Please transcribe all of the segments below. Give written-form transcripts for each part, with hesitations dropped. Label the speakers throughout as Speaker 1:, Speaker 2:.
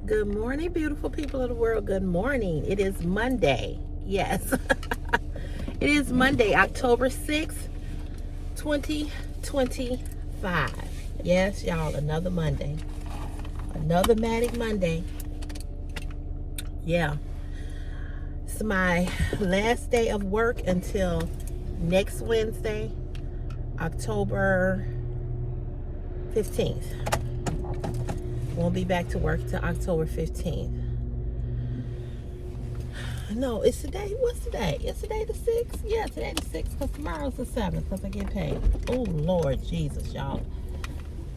Speaker 1: Good morning, beautiful people of the world. Good morning. It is Monday. Yes. It is Monday, October 6th, 2025. Yes, y'all, another Monday. Another Matic Monday. Yeah. It's my last day of work until next Wednesday, October 15th. Won't be back to work till October 15th. No, it's today. What's today? Is today the 6th? Yeah, today the 6th because tomorrow's the 7th because I get paid. Oh, Lord Jesus, y'all.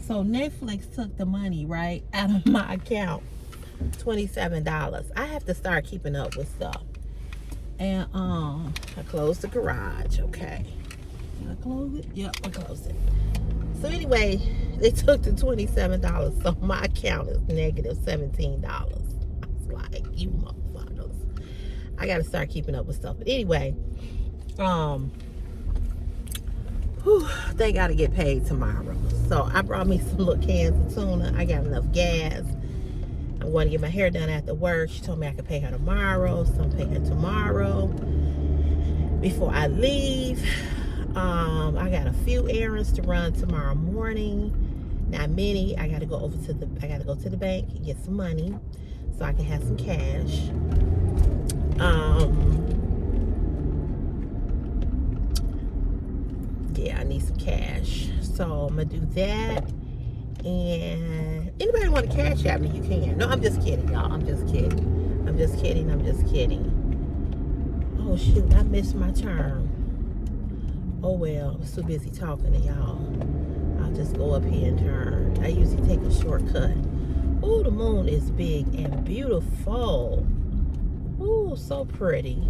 Speaker 1: So Netflix took the money, right, out of my account. $27. I have to start keeping up with stuff. And I closed the garage. Okay. Did I close it? Yep, I closed it. So anyway, they took the $27. So my account is negative $17. I was like, you motherfuckers. I gotta start keeping up with stuff. But anyway, they gotta get paid tomorrow. So I brought me some little cans of tuna. I got enough gas. I'm going to get my hair done after work. She told me I could pay her tomorrow, so I'm paying her tomorrow before I leave. I got a few errands to run tomorrow morning. Not many. I gotta go to the bank and get some money so I can have some cash. Yeah, I need some cash. So I'm gonna do that. And anybody want to cash at me, you can. No, I'm just kidding, y'all. I'm just kidding. I'm just kidding. Oh shoot, I missed my turn. Oh well, I was too busy talking to y'all. I'll just go up here and turn. I usually take a shortcut. Oh, the moon is big and beautiful. Oh, so pretty.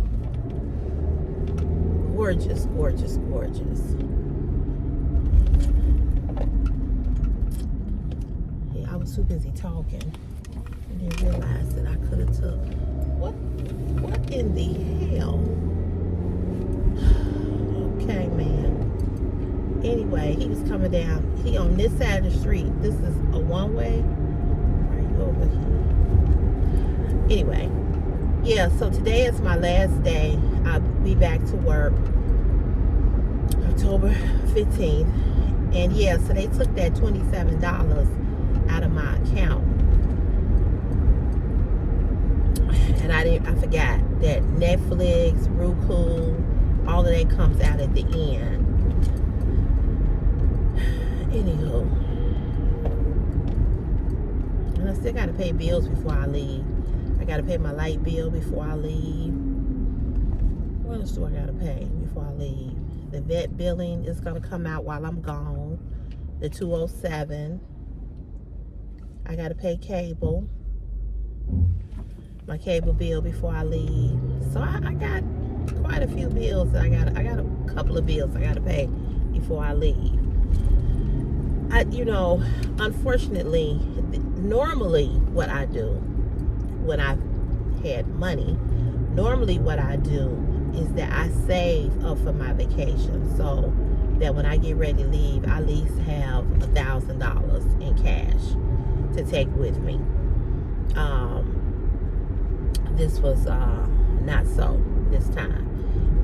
Speaker 1: Gorgeous, gorgeous, gorgeous. Yeah, I was too busy talking. I didn't realize that I could have took. What in the hell? Okay, man. Anyway, he was coming down. He on this side of the street. This is a one-way. Right over here. Anyway, yeah, so today is my last day. I'll be back to work October 15th. And yeah, so they took that $27 out of my account. And I forgot that Netflix, Roku, all of that comes out at the end. Anywho, and I still gotta pay bills before I leave. I gotta pay my light bill before I leave. What else do I gotta pay before I leave? The vet billing is gonna come out while I'm gone. The 207. I gotta pay cable. My cable bill before I leave. So I got quite a few bills that I got a couple of bills I gotta pay before I leave. Unfortunately, normally what I do when I've had money, normally what I do is that I save up for my vacation so that when I get ready to leave, I at least have $1,000 in cash to take with me. This was not so this time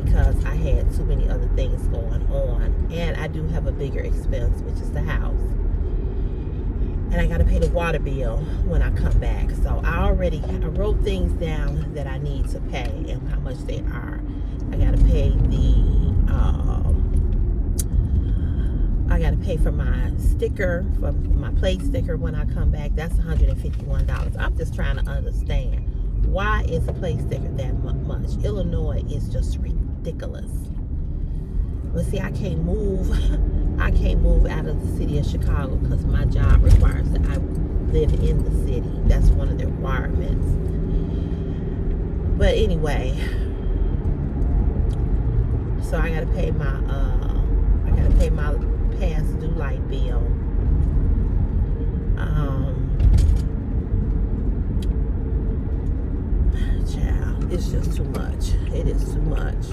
Speaker 1: because I had too many other things going on, and I do have a bigger expense, which is the house, and I got to pay the water bill when I come back. So I wrote things down that I need to pay and how much they are. I got to pay for my sticker, for my plate sticker when I come back. That's $151. I'm just trying to understand, why is a plate sticker that much? Illinois is just ridiculous. But see, I can't move out of the city of Chicago because my job requires that I live in the city. That's one of the requirements. But anyway, so I gotta pay my past due light bill. Child, it's just too much. It is too much.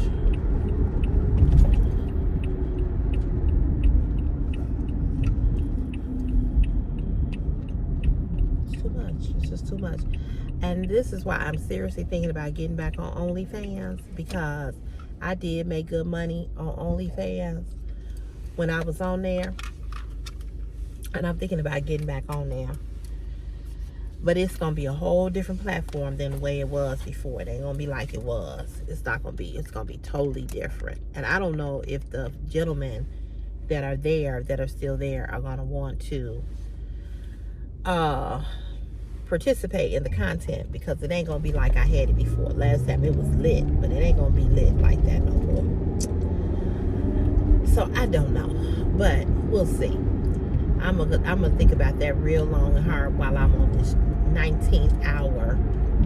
Speaker 1: It's too much. It's just too much. much. And this is why I'm seriously thinking about getting back on OnlyFans, because I did make good money on OnlyFans when I was on there. And I'm thinking about getting back on there. But it's going to be a whole different platform than the way it was before. It ain't going to be like it was. It's not going to be. It's going to be totally different. And I don't know if the gentlemen that are there, that are still there, are going to want to participate in the content, because it ain't going to be like I had it before. Last time it was lit, but it ain't going to be lit like that no more. So I don't know. But we'll see. I'm gonna think about that real long and hard while I'm on this 19-hour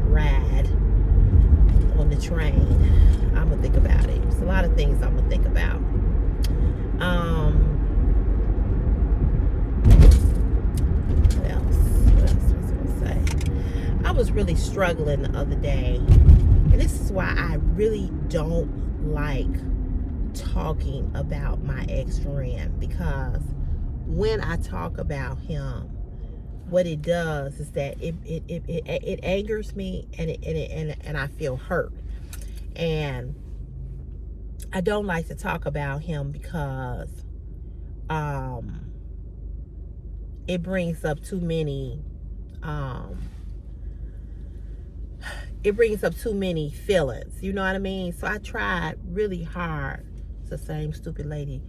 Speaker 1: ride on the train. I'm gonna think about it. There's a lot of things I'm gonna think about. What else was I gonna say? I was really struggling the other day, and this is why I really don't like talking about my ex-friend, because when I talk about him, what it does is that it angers me, and I feel hurt. And I don't like to talk about him because it brings up too many feelings, you know what I mean? So I tried really hard. It's the same stupid lady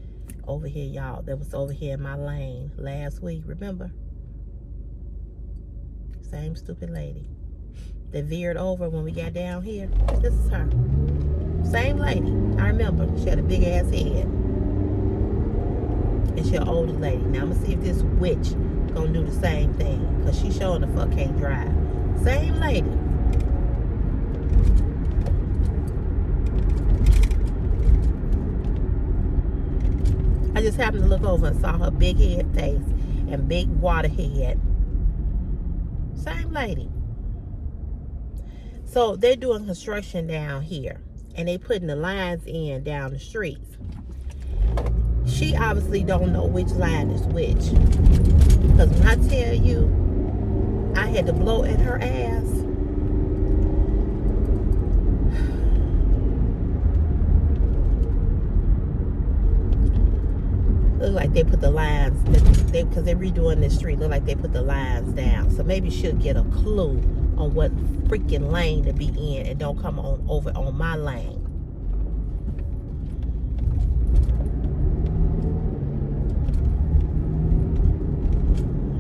Speaker 1: over here, y'all, that was over here in my lane last week, remember? Same stupid lady that veered over when we got down here. This is her. Same lady. I remember. She had a big ass head. And she an older lady. Now I'm gonna see if this witch gonna do the same thing, because she showing the fuck can't drive. Same lady. I just happened to look over and saw her big head face and big water head. Same lady. So they're doing construction down here, and they putting the lines in down the streets. She obviously don't know which line is which, because when I tell you I had to blow at her ass, look like they put the lines, because they're redoing this street, look like they put the lines down. So maybe she'll get a clue on what freaking lane to be in, and don't come on over on my lane.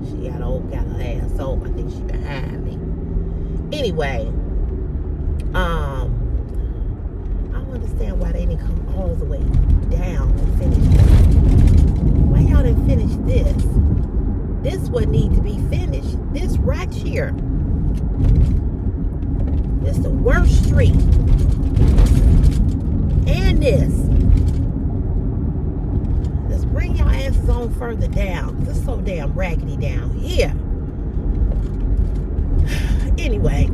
Speaker 1: She got her ass over. I think she behind me. Anyway, I don't understand why they didn't come all the way down and finish this. Why y'all didn't finish this? This would need to be finished. This right here. This the worst street. And this. Let's bring y'all asses on further down. This is so damn raggedy down here. Anyway.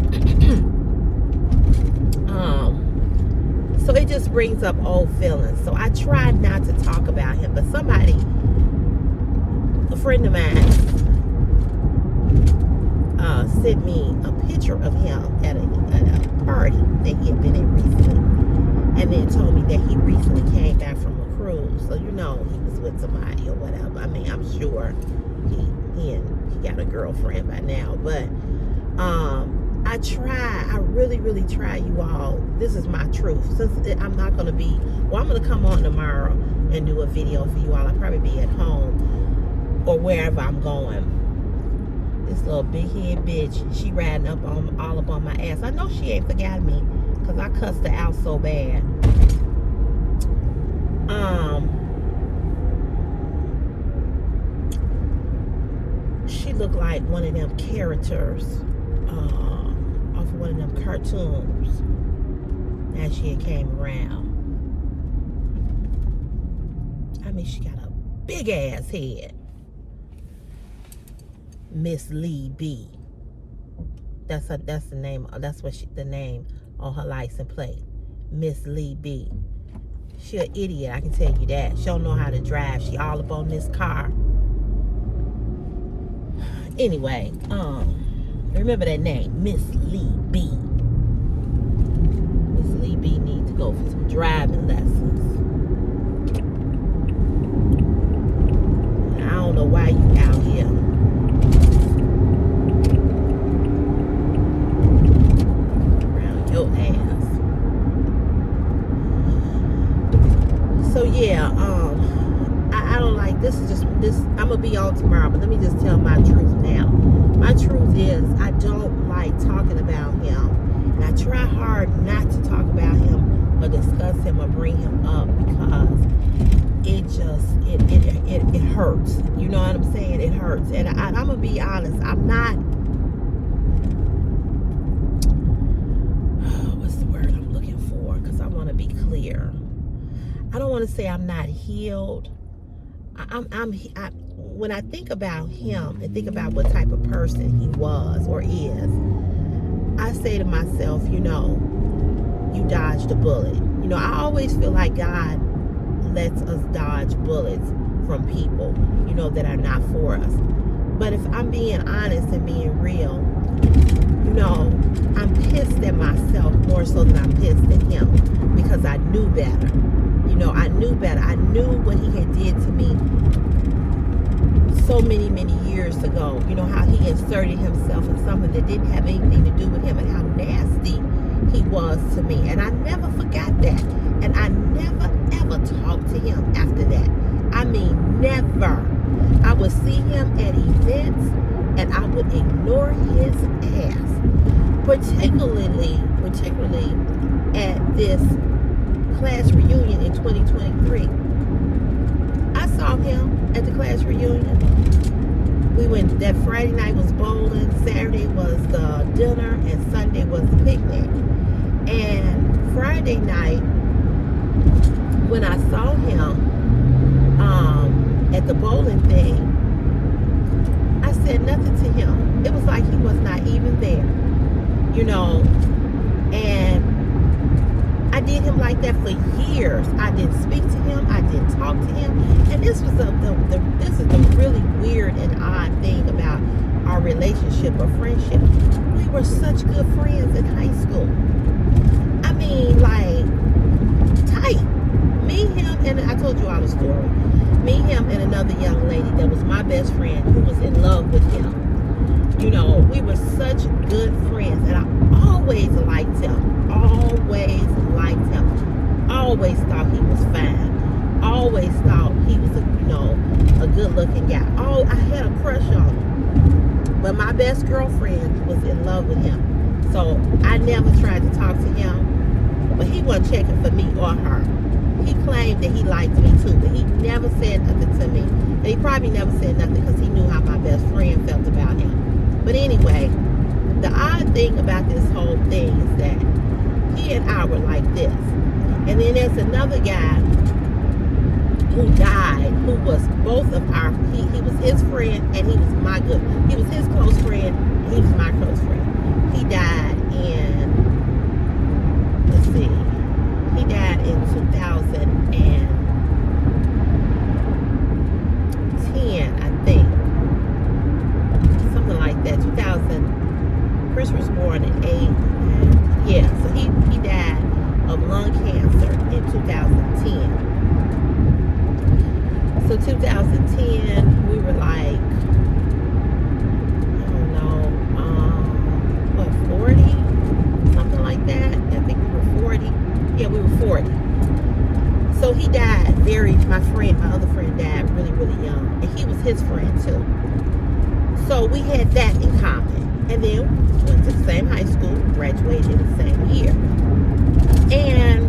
Speaker 1: So it just brings up old feelings. So I tried not to talk about him, but somebody, a friend of mine, sent me a picture of him at a party that he had been at recently, and then told me that he recently came back from a cruise. So you know he was with somebody or whatever. I mean, I'm sure he got a girlfriend by now, but I really try, you all. This is my truth. Since I'm not going to be, I'm going to come on tomorrow and do a video for you all. I'll probably be at home or wherever I'm going. This little big head bitch, she riding all up on my ass. I know she ain't forgot me, because I cussed her out so bad. She looked like one of them characters off one of them cartoons. Now she had came around. I mean, she got a big ass head. Miss Lee B. That's the name. That's the name on her license plate. Miss Lee B. She an idiot, I can tell you that. She don't know how to drive. She all up on this car. Anyway, Remember that name, Miss Lee B. Miss Lee B needs to go for some driving lessons. I don't know why you out here. Around your ass. So yeah, I don't like this. Is just this. I'm gonna be on tomorrow, but let me just tell my truth now. My truth is I don't like talking about him, and I try hard not to talk about him or discuss him or bring him up because it hurts. You know what I'm saying? It hurts, and I'm gonna be honest. I'm not. What's the word I'm looking for? Because I want to be clear. I don't want to say I'm not healed. When I think about him and think about what type of person he was or is, I say to myself, you dodged a bullet. I always feel like God lets us dodge bullets from people, that are not for us. But if I'm being honest and being real, I'm pissed at myself more so than I'm pissed at him because I knew better. I knew better. I knew what he had did to me so many, many years ago. How he inserted himself in something that didn't have anything to do with him and how nasty he was to me. And I never forgot that. And I never, ever talked to him after that. I mean, never. I would see him at events and I would ignore his ass. Particularly at this class reunion in 2023. I saw him at the class reunion. We went, that Friday night was bowling, Saturday was the dinner, and Sunday was the picnic. And Friday night, when I saw him at the bowling thing, I said nothing to him. It was like he was not even there, and I did him like that for years. I didn't speak to him. I didn't talk to him. And this was this is the really weird and odd thing about our relationship or friendship. We were such good friends in high school. I mean, like, tight. Me, him, and I told you all the story. Me, him, and another young lady that was my best friend who was in love with him. We were such good friends, and I always liked him. Always liked him. Always thought he was fine. Always thought he was a good-looking guy. Oh, I had a crush on him. But my best girlfriend was in love with him. So I never tried to talk to him, but he wasn't checking for me or her. He claimed that he liked me too, but he never said nothing to me. And he probably never said nothing because he knew how my best friend felt about him. But anyway, the odd thing about this whole thing is that he and I were like this. And then there's another guy who died, who was both of our, he was his friend and he was he was his close friend, he was my close friend. He died in, let's see, he died in 2010, I think. Something like that. 2000. Chris was born in 8. Yeah, so he died of lung cancer in 2010. So 2010, we were like, I don't know, 40? Something like that. I think we were 40. Yeah, we were 40. So he died my other friend died really, really young. And he was his friend too. So we had that in common. And then went to the same high school, graduated in the same year. And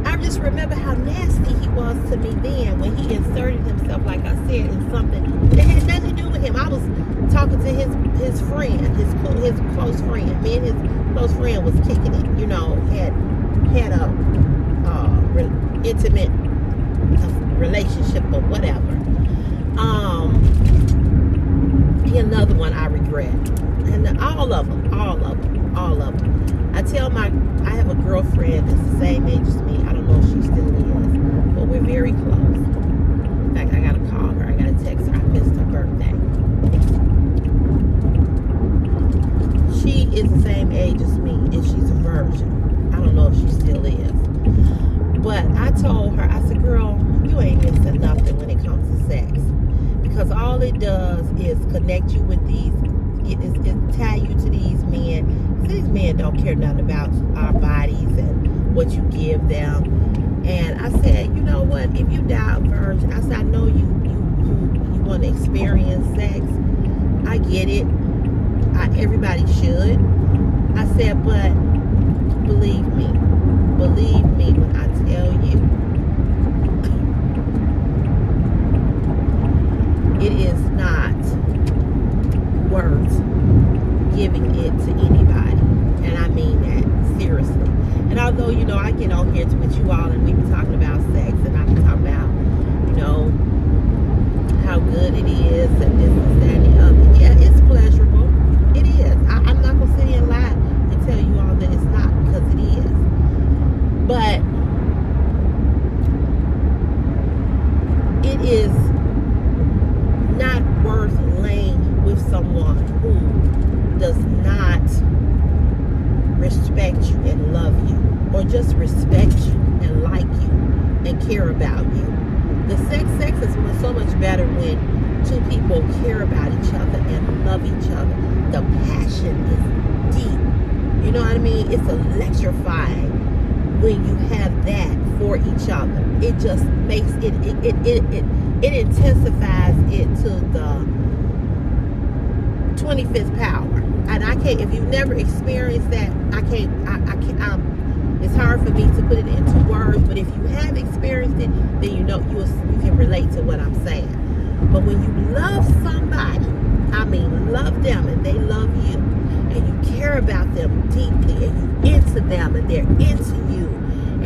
Speaker 1: I just remember how nasty he was to me then when he inserted himself, like I said, in something that had nothing to do with him. I was talking to his friend, his close friend. Me and his close friend was kicking it, had a intimate relationship or whatever. Another one I regret. And all of them. I have a girlfriend that's the same age as me. I don't know if she still is, but we're very close. In fact, I gotta call her. I gotta text her. I missed her birthday. she is the same age as me, and she's a virgin. I don't know if she still is. But I told her, I said, girl, you ain't missing nothing when it comes to sex. Because all it does is connect you with these, it tie you to these men. So these men don't care nothing about our bodies and what you give them. And I said, you know what, if you die a virgin, I said, I know you want to experience sex. I get it. Everybody should. I said, but believe me when I tell you, it is not worth giving it to anybody. And I mean that seriously. And although, you know, I get on here with you all and we be talking about sex, and I be talking about, you know, how good it is and this, that, and the other. Yeah, it's pleasurable. It is. I'm not going to sit here and lie and tell you all that it's not, because it is. But it is not worth laying with someone who does not respect you and love you, or just respect you and like you and care about you. The sex is so much better when two people care about each other and love each other. The passion is deep. You know what I mean? It's electrifying when you have that for each other. It just makes it intensifies it to the 25th power. And I can't, if you've never experienced that, I can't, it's hard for me to put it into words, but if you have experienced it, then you know, you can relate to what I'm saying. But when you love somebody, I mean love them and they love you, and you care about them deeply, and you into them and they're into you,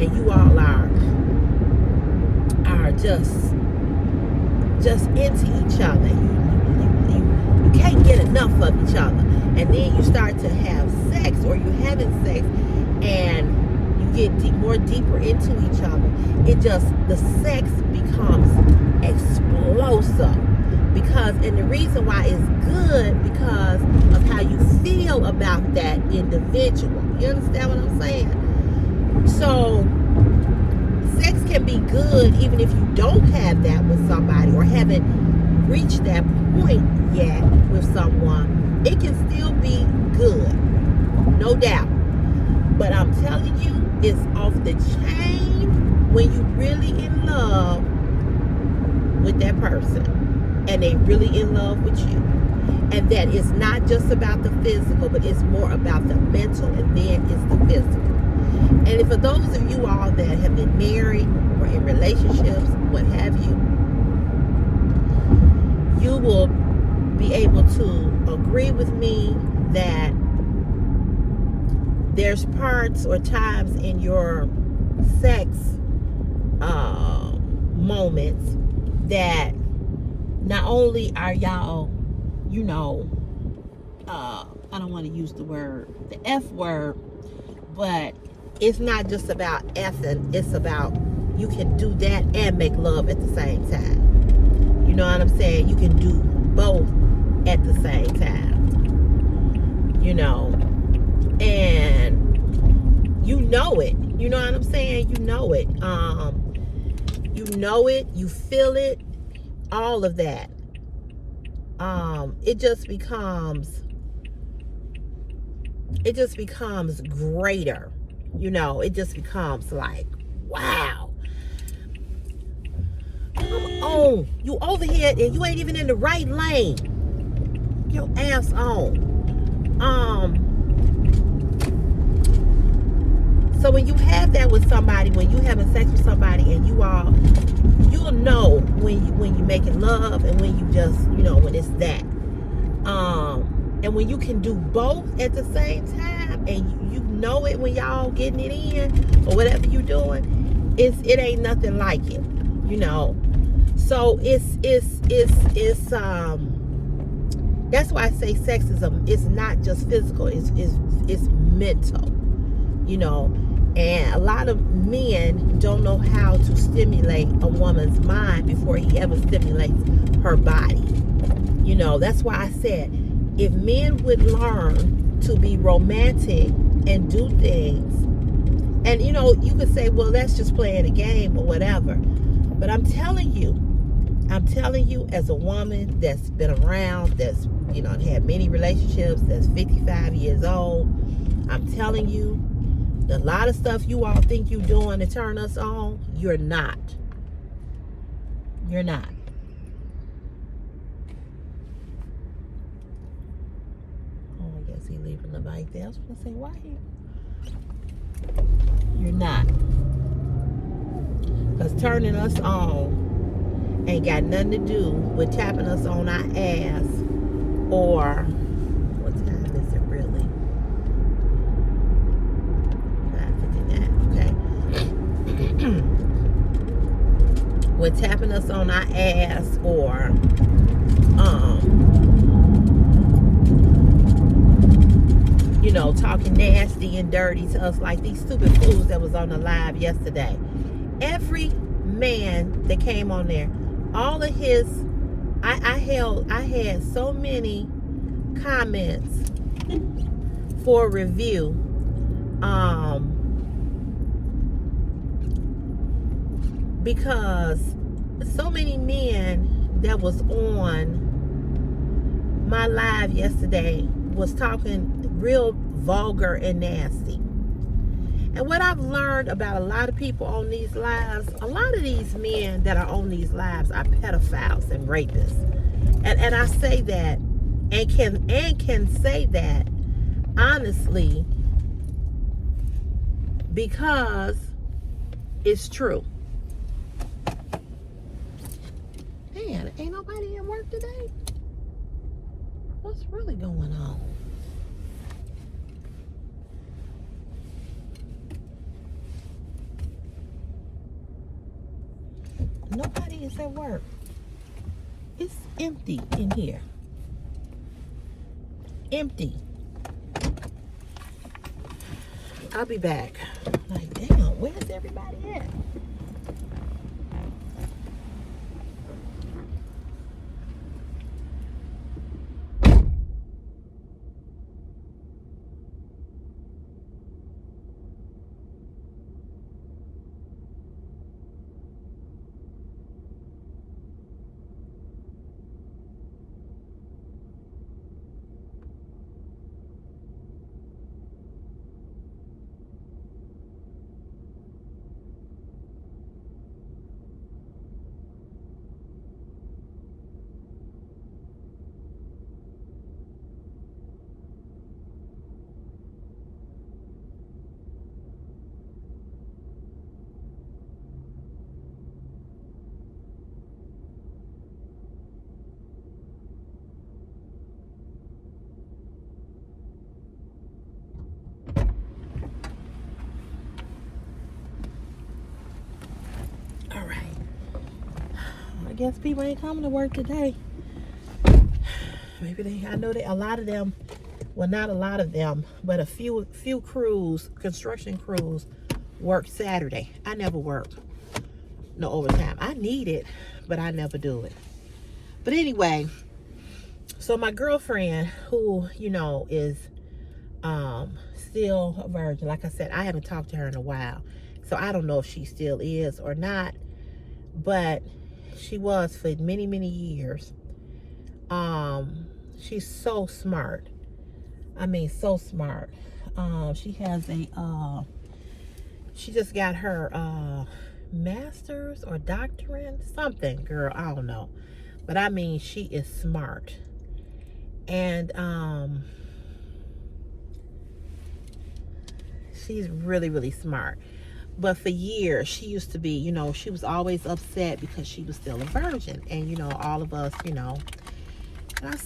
Speaker 1: and you all are just into each other. You can't get enough of each other. And then you start to have sex, or you're having sex, and you get more deeper into each other. The sex becomes explosive. And the reason why it's good, because of how you feel about that individual. You understand what I'm saying? So sex can be good even if you don't have that with somebody, or haven't reached that point yet with someone. It can still be good, no doubt. But I'm telling you, it's off the chain when you really in love with that person, and they really in love with you. And that it's not just about the physical, but it's more about the mental, and then it's the physical. And for those of you all that have been married or in relationships, what have you, you will be able to agree with me that there's parts or times in your sex moments that not only are y'all, you know, I don't want to use the F word, but it's not just about effing. It's about, you can do that and make love at the same time. You know what I'm saying? You can do both at the same time. You know, and you know it. You know what I'm saying? You know it. You know it. You feel it. All of that. It just becomes greater. You know, it just becomes like, wow. Come on. You over here and you ain't even in the right lane. Your ass on. So when you have that with somebody, when you having sex with somebody, and you'll know when you're making love, and when you just, you know, when it's that. And when you can do both at the same time, and you know it when y'all getting it in, or whatever you doing, it ain't nothing like it, you know. So it's that's why I say sexism is not just physical, it's mental, you know. And a lot of men don't know how to stimulate a woman's mind before he ever stimulates her body. You know, that's why I said, if men would learn to be romantic and do things. And you know, you could say, well, that's just playing a game or whatever. But I'm telling you, as a woman that's been around, that's, you know, had many relationships, that's 55 years old, I'm telling you, a lot of stuff you all think you're doing to turn us on, you're not. You're not. Oh, I guess he's leaving the bike there. I was going to say, why he? You're not. Because turning us on ain't got nothing to do with tapping us on our ass, or what time is it really? 5:59. Okay. With tapping us on our ass, or you know, talking nasty and dirty to us like these stupid fools that was on the live yesterday. Every man that came on there, all of his, I had so many comments for review, because so many men that was on my live yesterday was talking real vulgar and nasty. And what I've learned about a lot of people on these lives, a lot of these men that are on these lives are pedophiles and rapists. And I say that and can say that honestly because it's true. Man, ain't nobody at work today? What's really going on? Nobody is at work. It's empty in here. Empty. I'll be back. Like, damn, where's everybody at? All right. I guess people ain't coming to work today. Maybe I know that a lot of them, well, not a lot of them, but a few crews, construction crews, work Saturday. I never work no overtime. I need it, but I never do it. But anyway, so my girlfriend, who, you know, is still a virgin, like I said, I haven't talked to her in a while, so I don't know if she still is or not, but she was for many years. She's so smart. I mean, so smart. She has a she just got her master's or doctorate, something, girl, I don't know, but I mean, she is smart. And she's really smart. But for years, she used to be, you know, she was always upset because she was still a virgin. And, you know, all of us, you know,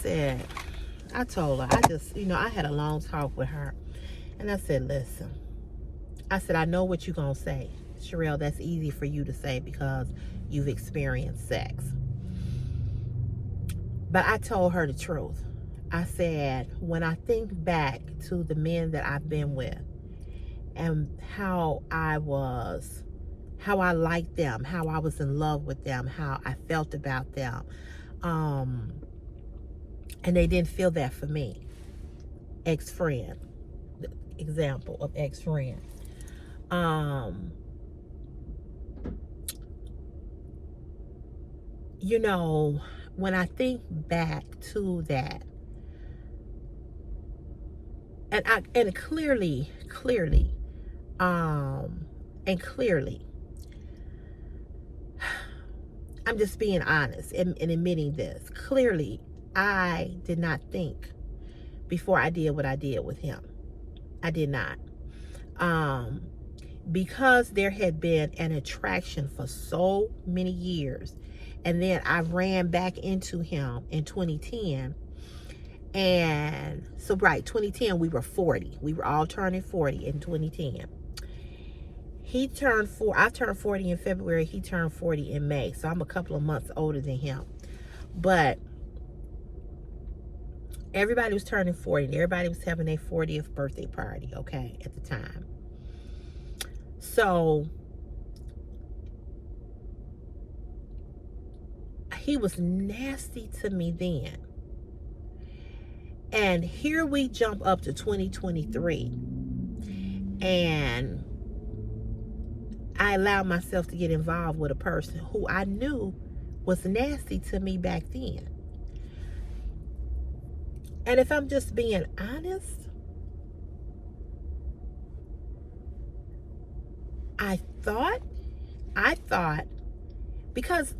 Speaker 1: and I told her, I had a long talk with her. And I said, listen, I said, I know what you're going to say. Sherelle, that's easy for you to say because you've experienced sex. But I told her the truth. I said, when I think back to the men that I've been with and how I liked them, how I was in love with them, how I felt about them, and they didn't feel that for me. ex-friend. Example of ex-friend. You know, when I think back to that, and clearly, and clearly, I'm just being honest and admitting this. Clearly, I did not think before I did what I did with him. I did not. Because there had been an attraction for so many years, and then I ran back into him in 2010. And so, right, 2010, we were 40. We were all turning 40 in 2010. He turned 4. I turned 40 in February. He turned 40 in May. So I'm a couple of months older than him. But everybody was turning 40. And everybody was having their 40th birthday party, okay, at the time. So he was nasty to me then. And here we jump up to 2023. And I allowed myself to get involved with a person who I knew was nasty to me back then. And if I'm just being honest, I thought because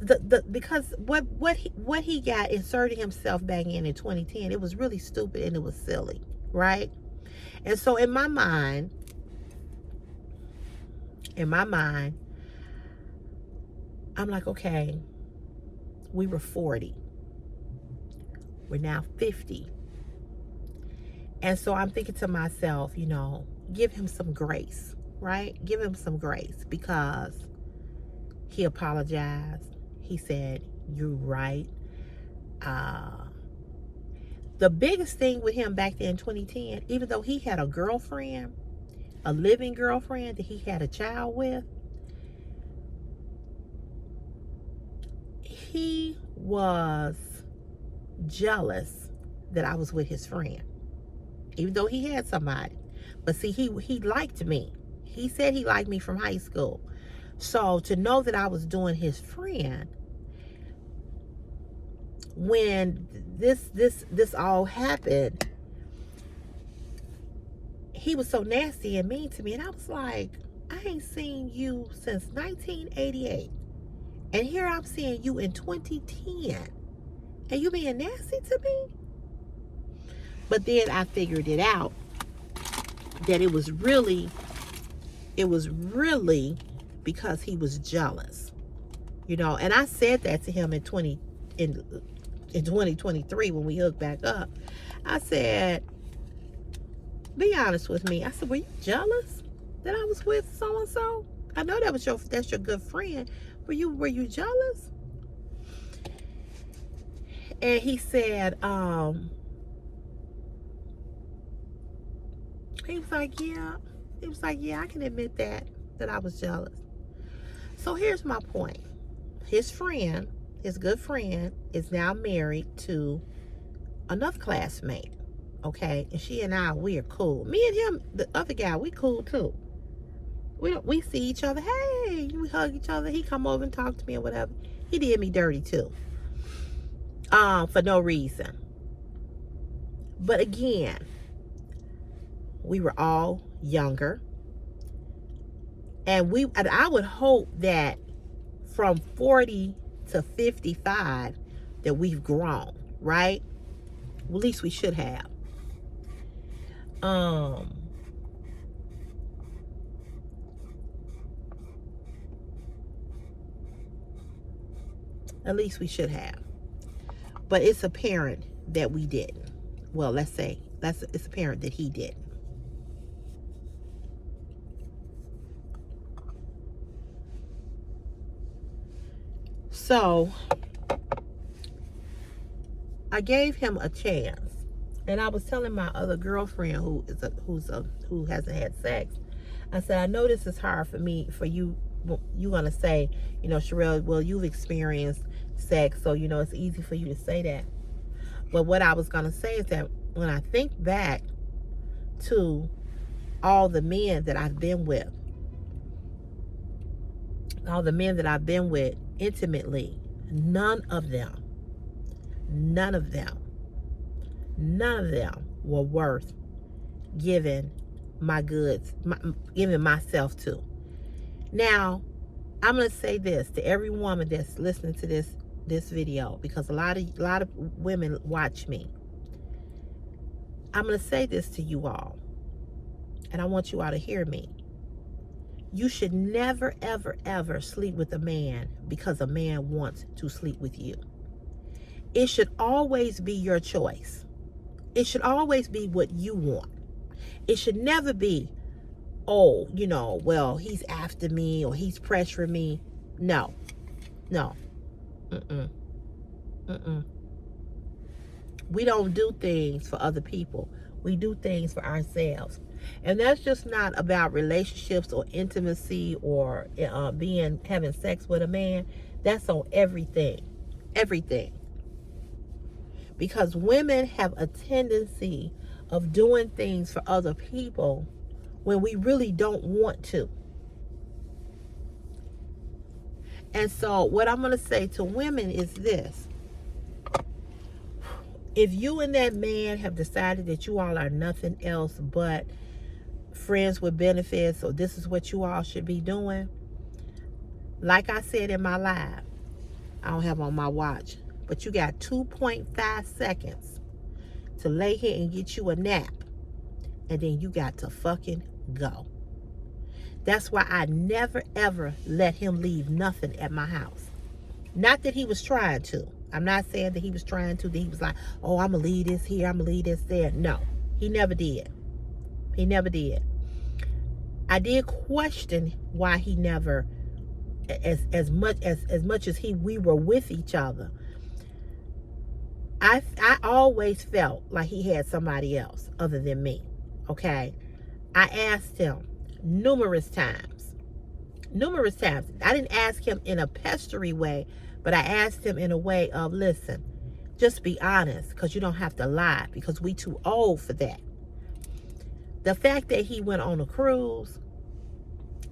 Speaker 1: because what he got inserted himself back in 2010, it was really stupid and it was silly, right? And so in my mind, I'm like, okay, we were 40. We're now 50. And so I'm thinking to myself, you know, give him some grace, right? Give him some grace, because he apologized. He said, you're right. The biggest thing with him back then in 2010, even though he had a girlfriend, a living girlfriend that he had a child with, he was jealous that I was with his friend, even though he had somebody. But see, he liked me. He said he liked me from high school. So to know that I was doing his friend, when this all happened, he was so nasty and mean to me. And I was like, I ain't seen you since 1988. And here I'm seeing you in 2010. And you being nasty to me? But then I figured it out, that it was really because he was jealous. You know, and I said that to him in 2023 when we hooked back up. I said, be honest with me. I said, were you jealous that I was with so and so? I know that's your good friend. Were you jealous? And he said, he was like, yeah. He was like, yeah, I can admit that I was jealous. So here's my point. His friend, his good friend, is now married to another classmate. Okay, and she and I, we are cool. Me and him, the other guy, we cool too. We see each other. Hey, we hug each other. He come over and talk to me or whatever. He did me dirty too, for no reason. But again, we were all younger, and I would hope that from 40 to 55 that we've grown, right? Well, at least we should have. At least we should have. But it's apparent that we didn't. Well, let's say it's apparent that he didn't. So I gave him a chance. And I was telling my other girlfriend who hasn't had sex, I said, I know this is hard for you. You're going to say, you know, Sherelle, well, you've experienced sex, so, you know, it's easy for you to say that. But what I was going to say is that when I think back to all the men that I've been with. All the men that I've been with intimately, none of them were worth giving my goods, giving myself to. Now, I'm going to say this to every woman that's listening to this video, because a lot of women watch me. I'm going to say this to you all, and I want you all to hear me. You should never, ever, ever sleep with a man because a man wants to sleep with you. It should always be your choice. It should always be what you want. It should never be, oh, well, he's after me or he's pressuring me. No. We don't do things for other people. We do things for ourselves. And that's just not about relationships or intimacy or having sex with a man. That's on everything. Everything. Because women have a tendency of doing things for other people when we really don't want to. And so what I'm going to say to women is this. If you and that man have decided that you all are nothing else but friends with benefits, or this is what you all should be doing, like I said in my live, I don't have on my watch, but you got 2.5 seconds to lay here and get you a nap, and then you got to fucking go. That's why I never ever let him leave nothing at my house. Not that he was trying to. I'm not saying that he was trying to, that he was like, oh, I'm gonna leave this here, I'm gonna leave this there. No, he never did. He never did. I did question why he never, as much as we were with each other, I always felt like he had somebody else other than me. Okay, I asked him numerous times. I didn't ask him in a pestery way, but I asked him in a way of, listen, just be honest, because you don't have to lie, because we too old for that. The fact that he went on a cruise,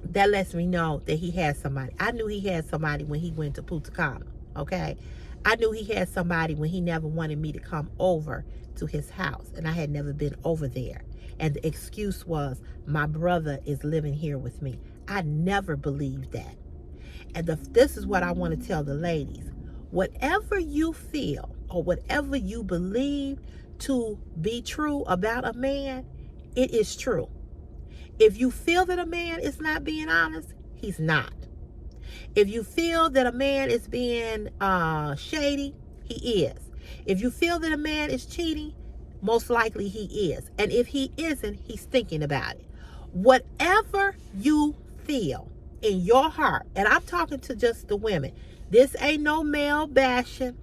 Speaker 1: that lets me know that he had somebody. I knew he had somebody when he went to Punta Cana, okay? I knew he had somebody when he never wanted me to come over to his house, and I had never been over there. And the excuse was, my brother is living here with me. I never believed that. And this is what I want to tell the ladies. Whatever you feel or whatever you believe to be true about a man, it is true. If you feel that a man is not being honest, he's not. If you feel that a man is being shady, he is. If you feel that a man is cheating, most likely he is. And if he isn't, he's thinking about it. Whatever you feel in your heart, and I'm talking to just the women, this ain't no male bashing.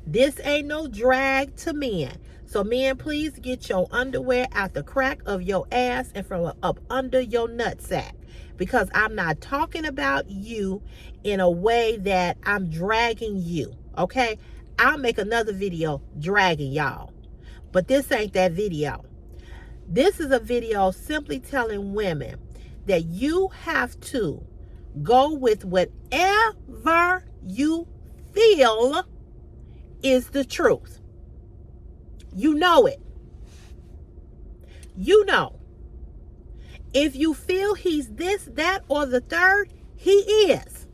Speaker 1: This ain't no drag to men. So men, please get your underwear out the crack of your ass and from up under your nutsack. Because I'm not talking about you in a way that I'm dragging you. Okay? I'll make another video dragging y'all. But this ain't that video. This is a video simply telling women that you have to go with whatever you feel is the truth. You know it. You know. If you feel he's this, that, or the third, he is.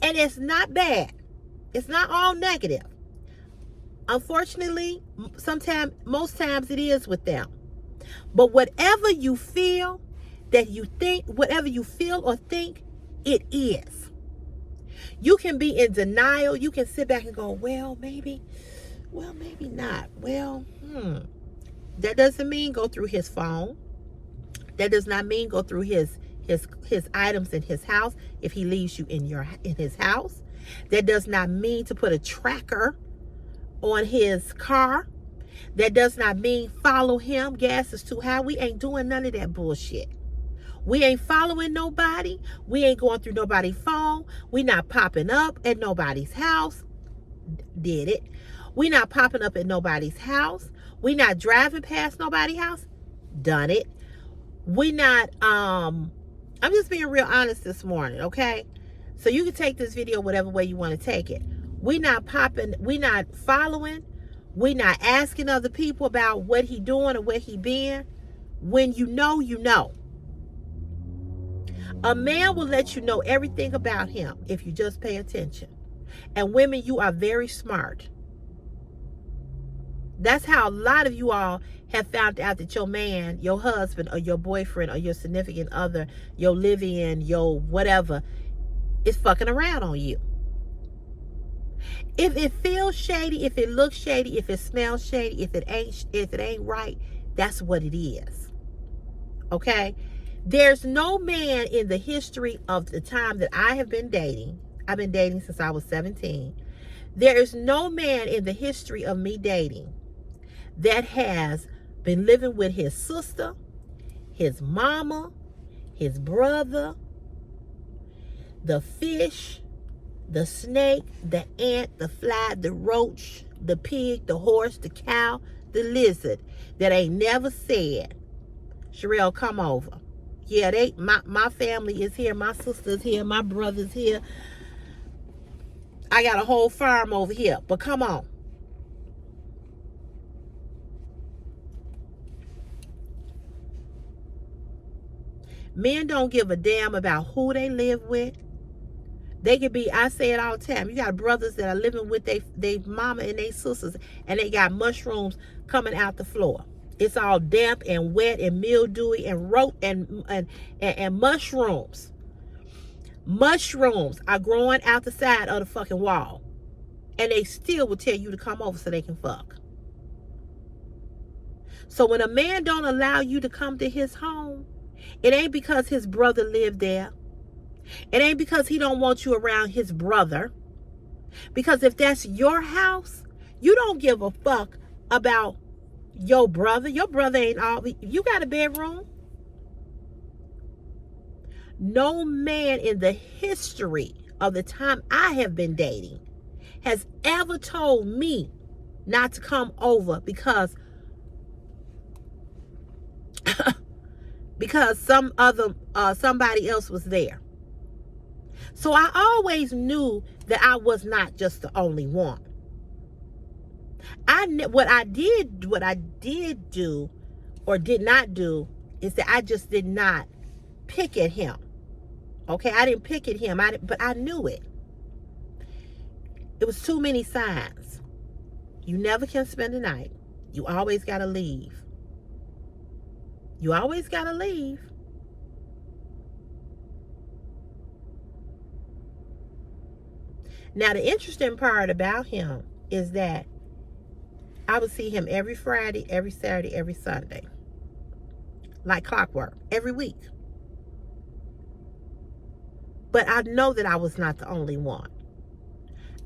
Speaker 1: And it's not bad. It's not all negative. Unfortunately, most times it is with them. But whatever you feel that you think, whatever you feel or think, it is. You can be in denial. You can sit back and go, well, maybe not. That doesn't mean go through his phone. That does not mean go through his items in his house if he leaves you in his house. That does not mean to put a tracker on his car. That does not mean follow him. Gas is too high. We ain't doing none of that bullshit. We ain't following nobody. We ain't going through nobody's phone. We not popping up at nobody's house. Did it? We not popping up at nobody's house. We not driving past nobody's house. done it. We not, I'm just being real honest this morning, okay? So you can take this video whatever way you want to take it. We not popping, we not following, we not asking other people about what he doing or where he been. When you know, you know. A man will let you know everything about him if you just pay attention. And women, you are very smart. That's how a lot of you all have found out that your man, your husband, or your boyfriend, or your significant other, your live-in, your whatever, is fucking around on you. If it feels shady, if it looks shady, if it smells shady, if it ain't right, that's what it is. Okay? There's no man in the history of the time that I have been dating. I've been dating since I was 17. There is no man in the history of me dating that has been living with his sister, his mama, his brother, the fish, the snake, the ant, the fly, the roach, the pig, the horse, the cow, the lizard, that ain't never said, Sherelle, come over. Yeah, my family is here, my sister's here, my brother's here. I got a whole farm over here, but come on. Men don't give a damn about who they live with. They could be, I say it all the time, you got brothers that are living with they mama and they sisters, and they got mushrooms coming out the floor. It's all damp and wet and mildewy and rote and mushrooms. Mushrooms are growing out the side of the fucking wall. And they still will tell you to come over so they can fuck. So when a man don't allow you to come to his home, it ain't because his brother lived there. It ain't because he don't want you around his brother. Because if that's your house, you don't give a fuck about your brother. Your brother ain't all. You got a bedroom. No man in the history of the time I have been dating has ever told me not to come over because somebody else was there. So I always knew that I was not just the only one. What I did do or did not do is that I just did not pick at him. Okay, I didn't pick at him, but I knew it. It was too many signs. You never can spend the night. You always gotta leave. You always gotta leave. Now, the interesting part about him is that I would see him every Friday, every Saturday, every Sunday. Like clockwork, every week. But I know that I was not the only one.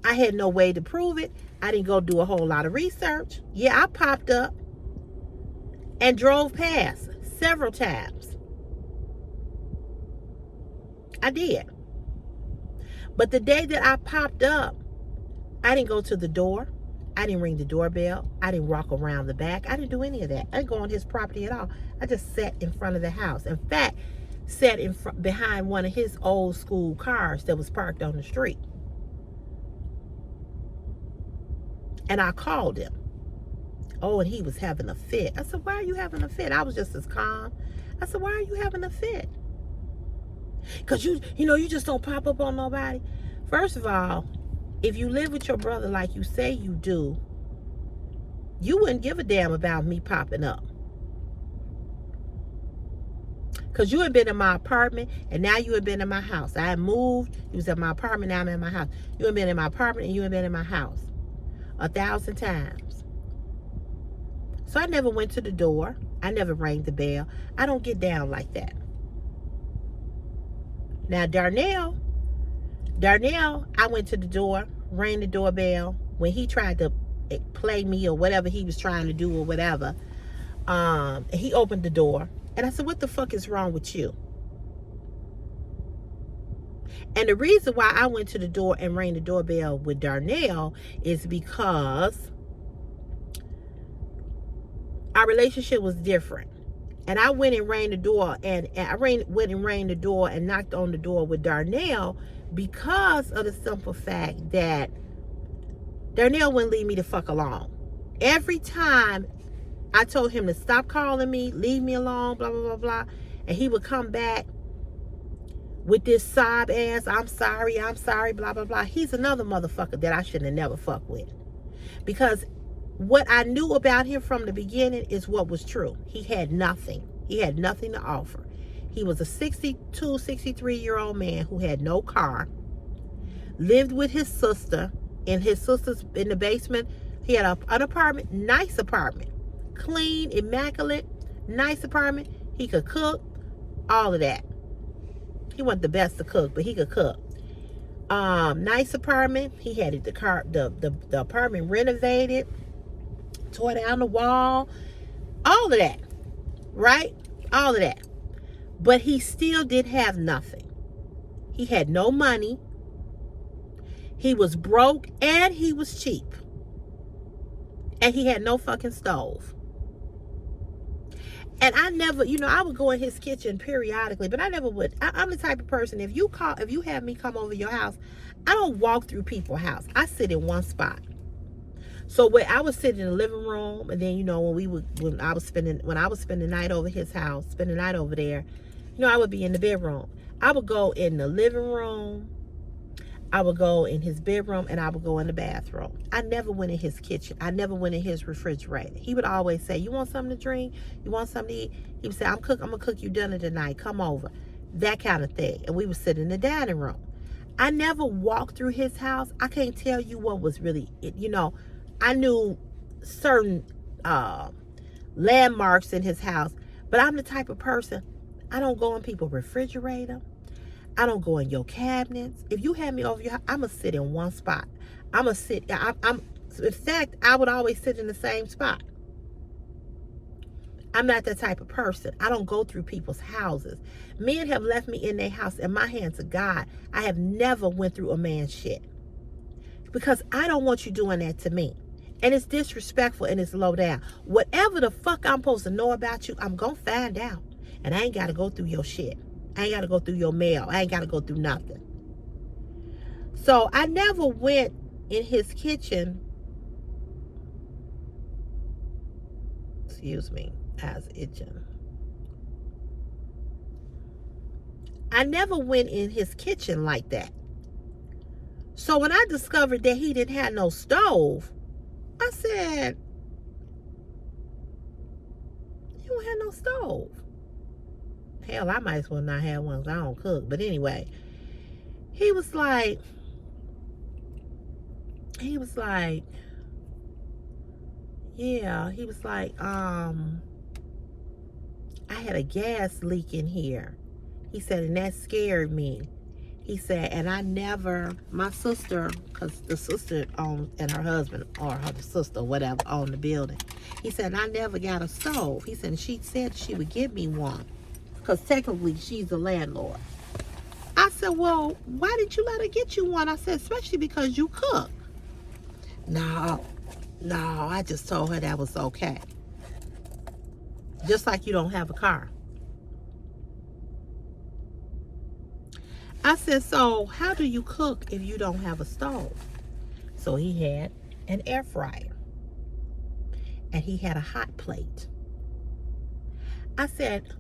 Speaker 1: I had no way to prove it. I didn't go do a whole lot of research. Yeah, I popped up and drove past several times. I did. But the day that I popped up, I didn't go to the door. I didn't ring the doorbell. I didn't walk around the back. I didn't do any of that. I didn't go on his property at all. I just sat in front of the house. In fact, sat behind one of his old school cars that was parked on the street. And I called him. Oh, and he was having a fit. I said, why are you having a fit? I was just as calm. I said, why are you having a fit? Because you just don't pop up on nobody. First of all, if you live with your brother like you say you do, you wouldn't give a damn about me popping up. Because you had been in my apartment, and now you had been in my house. I had moved. You was at my apartment, now I'm in my house. You had been in my apartment, and you had been in my house 1,000 times. So I never went to the door. I never rang the bell. I don't get down like that. Now, Darnell, I went to the door, rang the doorbell. When he tried to play me or whatever he was trying to do or whatever, he opened the door. And I said, what the fuck is wrong with you? And the reason why I went to the door and rang the doorbell with Darnell is because our relationship was different. And I went and rang the door, and went and rang the door and knocked on the door with Darnell, because of the simple fact that Darnell wouldn't leave me the fuck alone. Every time I told him to stop calling me, leave me alone, blah, blah, blah, blah, and he would come back with this sob ass, I'm sorry, blah, blah, blah. He's another motherfucker that I should have never fucked with. Because what I knew about him from the beginning is what was true. He had nothing. He had nothing to offer. He was a 62, 63-year-old man who had no car, lived with his sister, and his sister's in the basement. He had an apartment, nice apartment, clean, immaculate, nice apartment. He could cook, all of that. He wasn't the best to cook, but he could cook. Nice apartment. He had the apartment renovated, tore down the wall, all of that, right? All of that. But he still did have nothing. He had no money. He was broke, and he was cheap. And he had no fucking stove. And I never, I would go in his kitchen periodically, but I never would. I'm the type of person, if you have me come over your house, I don't walk through people's house. I sit in one spot. So where I would sit in the living room, and then when I was spending the night over his house, spend the night over there, I would be in the bedroom. I would go in the living room, I would go in his bedroom, and I would go in the bathroom. I never went in his kitchen. I never went in his refrigerator. He would always say, "You want something to drink? You want something to eat?" He would say, I'm gonna cook you dinner tonight. Come over." That kind of thing. And we would sit in the dining room. I never walked through his house. I can't tell you what was really, I knew certain landmarks in his house, but I'm the type of person, I don't go in people's refrigerator. I don't go in your cabinets. If you have me over your house, I'm going to sit in one spot. In fact, I would always sit in the same spot. I'm not that type of person. I don't go through people's houses. Men have left me in their house, and my hands to God, I have never went through a man's shit. Because I don't want you doing that to me. And it's disrespectful, and it's low down. Whatever the fuck I'm supposed to know about you, I'm going to find out. And I ain't got to go through your shit. I ain't got to go through your mail. I ain't got to go through nothing. So I never went in his kitchen. Excuse me, eyes itching. I never went in his kitchen like that. So when I discovered that he didn't have no stove, I said, "You don't have no stove." Hell, I might as well not have one because I don't cook. But anyway, he was like, yeah, he was like, I had a gas leak in here. He said, and that scared me. He said, and my sister, because the sister and her husband, or her sister, whatever, owned the building. He said, I never got a stove. He said, and she said she would give me one. Because technically, she's the landlord. I said, well, why did you let her get you one? I said, especially because you cook. No, I just told her that was okay. Just like you don't have a car. I said, so how do you cook if you don't have a stove? So he had an air fryer. And he had a hot plate. I said,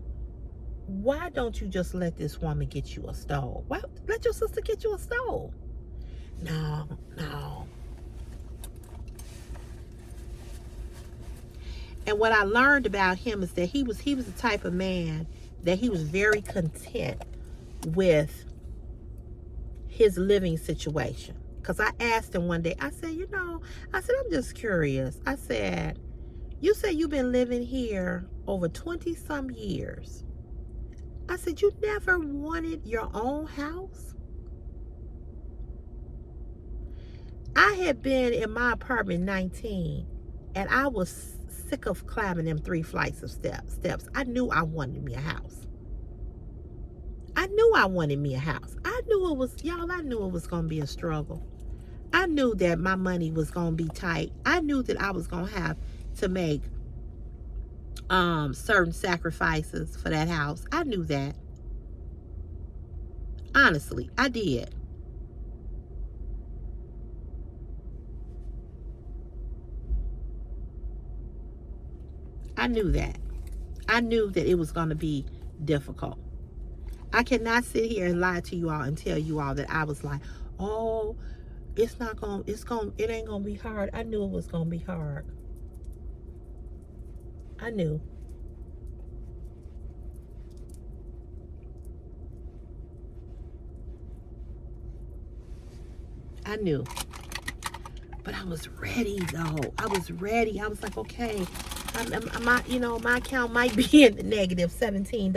Speaker 1: why don't you just let this woman get you a stove? Why let your sister get you a stove? No. And what I learned about him is that he was the type of man that he was very content with his living situation. Because I asked him one day, I said, I'm just curious. I said, you say you've been living here over 20-some years. I said, you never wanted your own house? I had been in my apartment 19, and I was sick of climbing them 3 flights of steps. I knew I wanted me a house. I knew it was going to be a struggle. I knew that my money was going to be tight. I knew that I was going to have to make certain sacrifices for that house. I knew that. Honestly, I did. I knew that. I knew that it was going to be difficult. I cannot sit here and lie to you all and tell you all that I was like, oh, it ain't going to be hard. I knew it was going to be hard. I knew. I knew. But I was ready, though. I was ready. I was like, okay, my account might be in the negative $17,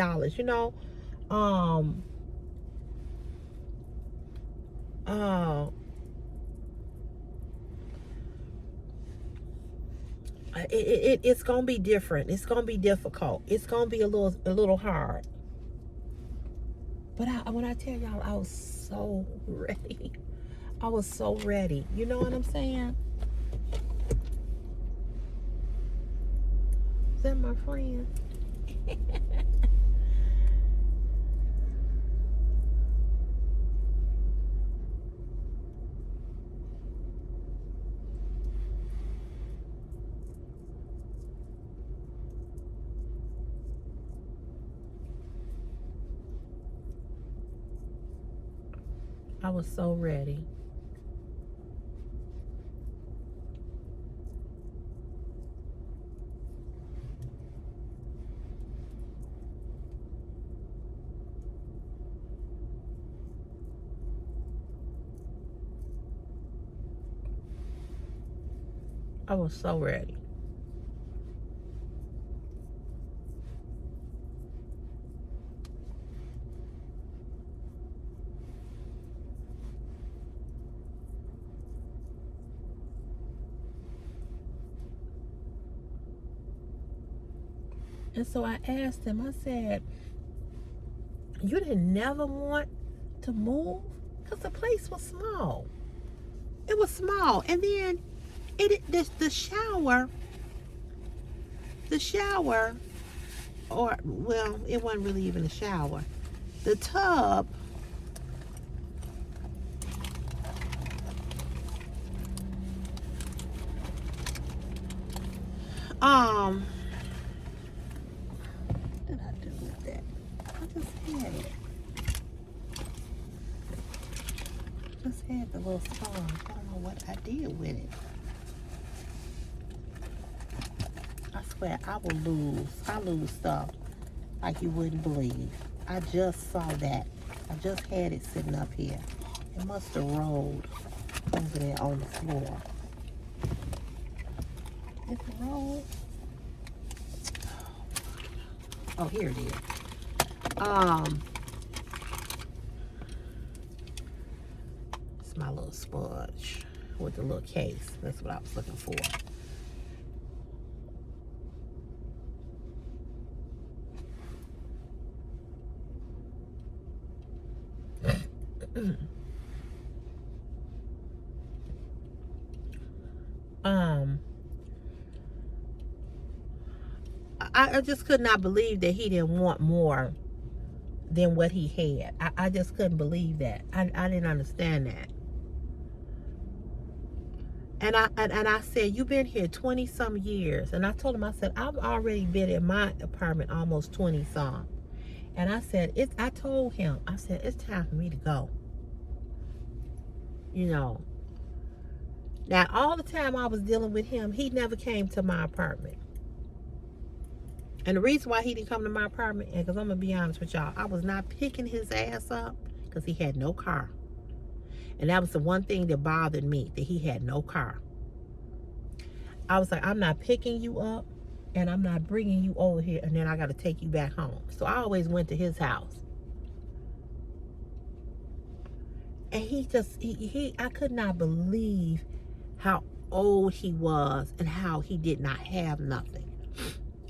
Speaker 1: it's gonna be different. It's gonna be difficult. It's gonna be a little hard. But when I tell y'all, I was so ready. I was so ready. You know what I'm saying? Is that my friend? I was so ready. I was so ready. And so I asked him, I said, you didn't never want to move? Because the place was small. It was small. And then the shower, or, well, it wasn't really even a shower. The tub, what did I do with that? I just had it. Just had the little sponge. I don't know what I did with it. I swear I lose stuff like you wouldn't believe. I just saw that. I just had it sitting up here. It must have rolled over there on the floor. Is it rolled? Oh, here it is. It's my little sponge with the little case. That's what I was looking for. I just could not believe that he didn't want more than what he had. I just couldn't believe that. I didn't understand that. And I said, you've been here 20 some years. And I told him, I said, I've already been in my apartment almost 20 some. And I said, I told him, I said, it's time for me to go. Now all the time I was dealing with him, he never came to my apartment. And the reason why he didn't come to my apartment, and because I'm going to be honest with y'all, I was not picking his ass up because he had no car. And that was the one thing that bothered me, that he had no car. I was like, I'm not picking you up, and I'm not bringing you over here, and then I got to take you back home. So I always went to his house. And I could not believe how old he was and how he did not have nothing.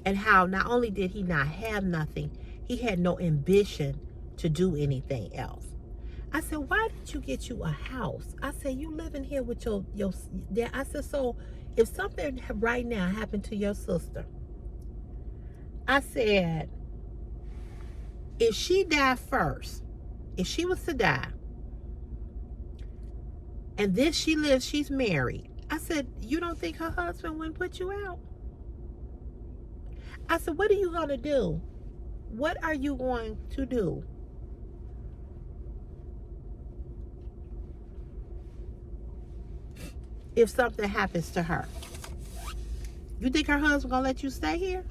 Speaker 1: And how not only did he not have nothing, he had no ambition to do anything else. I said, why did you get you a house? I said, you living here with your dad. I said, so if something right now happened to your sister, I said, if she died first, if she was to die, and then she lives, she's married. I said, you don't think her husband wouldn't put you out? I said, what are you going to do? What are you going to do? If something happens to her? You think her husband going to let you stay here?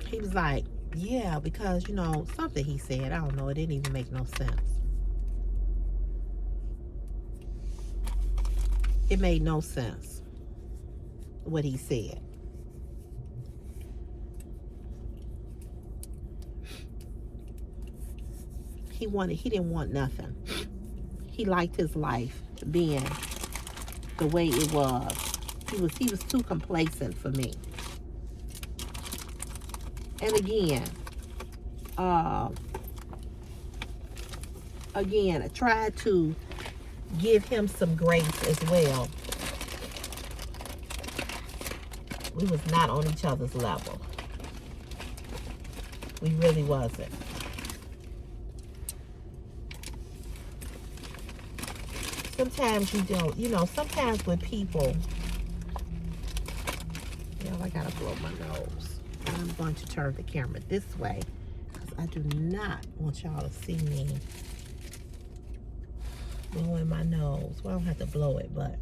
Speaker 1: He was like, yeah, because, you know, something he said. I don't know. It didn't even make no sense. It made no sense what he said. He didn't want nothing. He liked his life being the way it was. He was too complacent for me. And again, I tried to give him some grace as well. We was not on each other's level. We really wasn't. Sometimes you don't, you know, sometimes with people, you know, I gotta blow my nose. I'm going to turn the camera this way because I do not want y'all to see me blowing my nose. Well, I don't have to blow it, but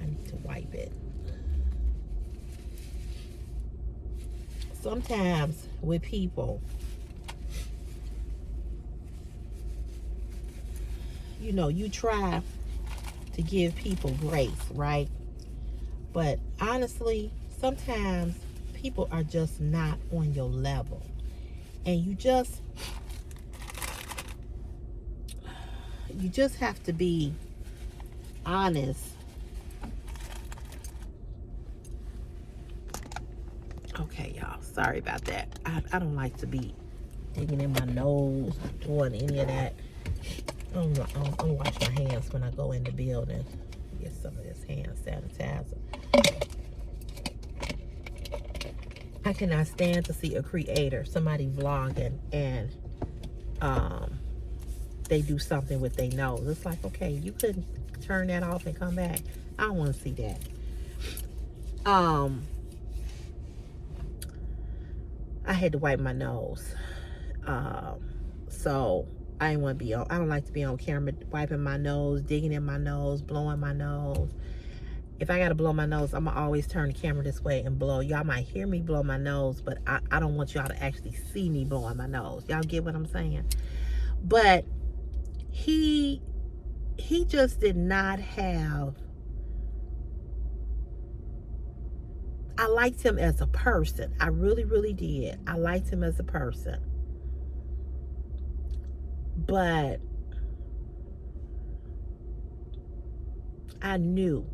Speaker 1: I need to wipe it. Sometimes with people, you know, you try to give people grace, right? But honestly, sometimes people are just not on your level. And you just have to be honest. Okay, y'all, sorry about that. I don't like to be digging in my nose, doing any of that. I'm gonna wash my hands when I go in the building. Get some of this hand sanitizer. I cannot stand to see a creator, somebody vlogging, and they do something with their nose. It's like, okay, you couldn't turn that off and come back. I don't want to see that. I had to wipe my nose. So I didn't want to be on. I don't like to be on camera wiping my nose, digging in my nose, blowing my nose. If I gotta blow my nose, I'm gonna always turn the camera this way and blow. Y'all might hear me blow my nose, but I don't want y'all to actually see me blowing my nose. Y'all get what I'm saying? But he just did not have. I liked him as a person. I really, really did. I liked him as a person. But I knew.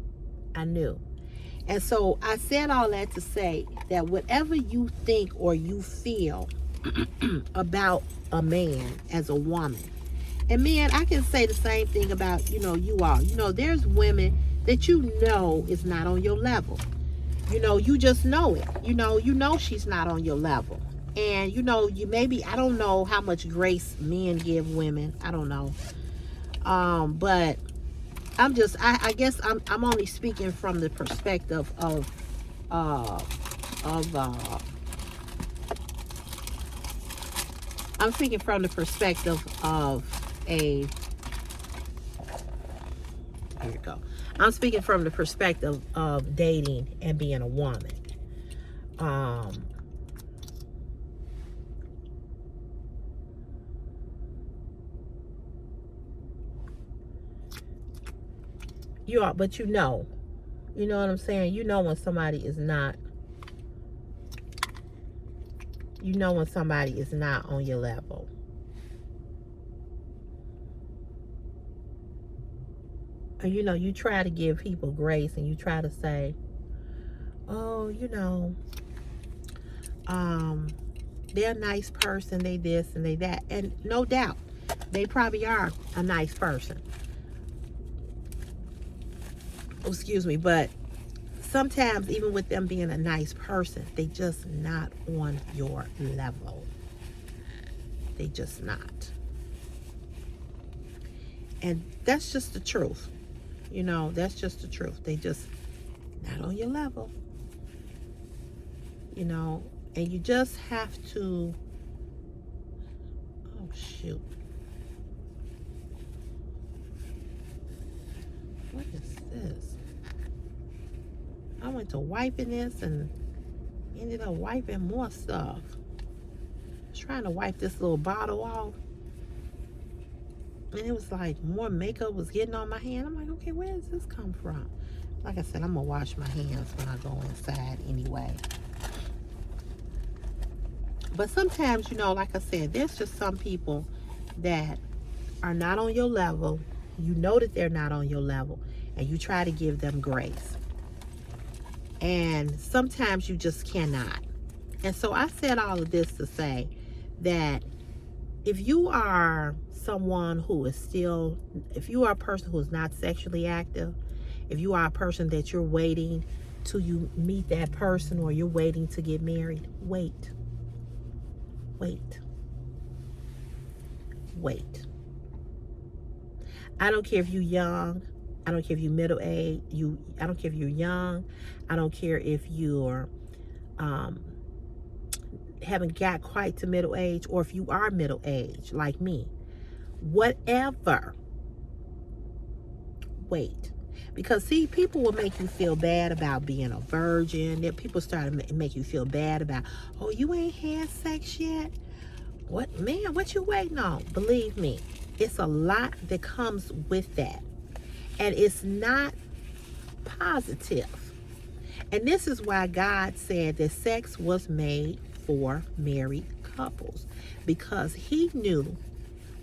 Speaker 1: And so I said all that to say that whatever you think or you feel about a man as a woman, and man, I can say the same thing about, you all. There's women that is not on your level. You just know it. You know she's not on your level. And, you maybe, I don't know how much grace men give women. I don't know. But I'm just, I guess I'm only speaking from the perspective of I'm speaking from the perspective of here we go. I'm speaking from the perspective of dating and being a woman. But you know what I'm saying? You know when somebody is not, when somebody is not on your level. And you try to give people grace and you try to say, oh, they're a nice person, they this and they that. And no doubt, they probably are a nice person. Oh, excuse me, but sometimes even with them being a nice person, they just not on your level. They just not. And that's just the truth. You know, that's just the truth. They just not on your level. You know, and you just have to, oh shoot. What is this? I went to wiping this and ended up wiping more stuff. I was trying to wipe this little bottle off. And it was like more makeup was getting on my hand. I'm like, okay, where does this come from? Like I said, I'm going to wash my hands when I go inside anyway. But sometimes, you know, like I said, there's just some people that are not on your level. You know that they're not on your level. And you try to give them grace. And sometimes you just cannot. And so I said all of this to say that if you are someone who is still, if you are a person who is not sexually active, if you are a person that you're waiting till you meet that person or you're waiting to get married, wait. I don't care if you're young. I don't care if you're middle age. I don't care if you're young. I don't care if you're haven't got quite to middle age, or if you are middle age like me. Whatever. Wait. Because see, people will make you feel bad about being a virgin. Then people start to make you feel bad about, oh, you ain't had sex yet? What, man, what you waiting on? Believe me, it's a lot that comes with that. And it's not positive. And this is why God said that sex was made for married couples. Because he knew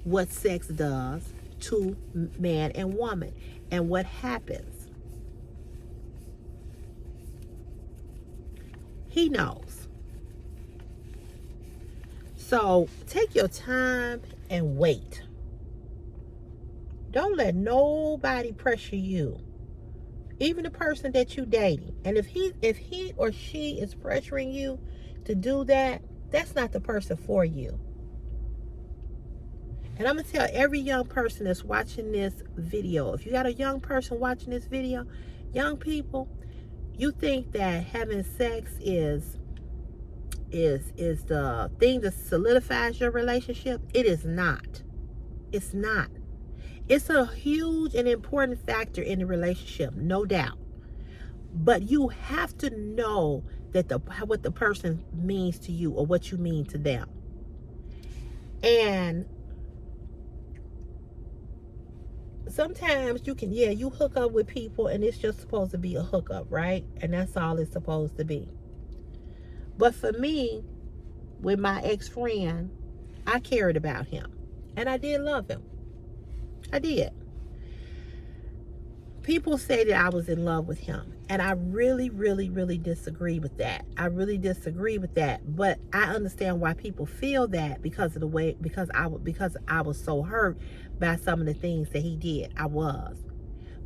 Speaker 1: what sex does to man and woman and what happens. He knows. So take your time and wait. Don't let nobody pressure you. Even the person that you're dating. And if he or she is pressuring you to do that, that's not the person for you. And I'm going to tell every young person that's watching this video, if you got a young person watching this video, young people, you think that having sex is the thing that solidifies your relationship. It is not. It's not. It's a huge and important factor in the relationship, no doubt. But you have to know that what the person means to you or what you mean to them. And sometimes you hook up with people and it's just supposed to be a hookup, right? And that's all it's supposed to be. But for me, with my ex-friend, I cared about him. And I did love him. I did. People say that I was in love with him. And I really, really, really disagree with that. I really disagree with that. But I understand why people feel that because I was so hurt by some of the things that he did. I was.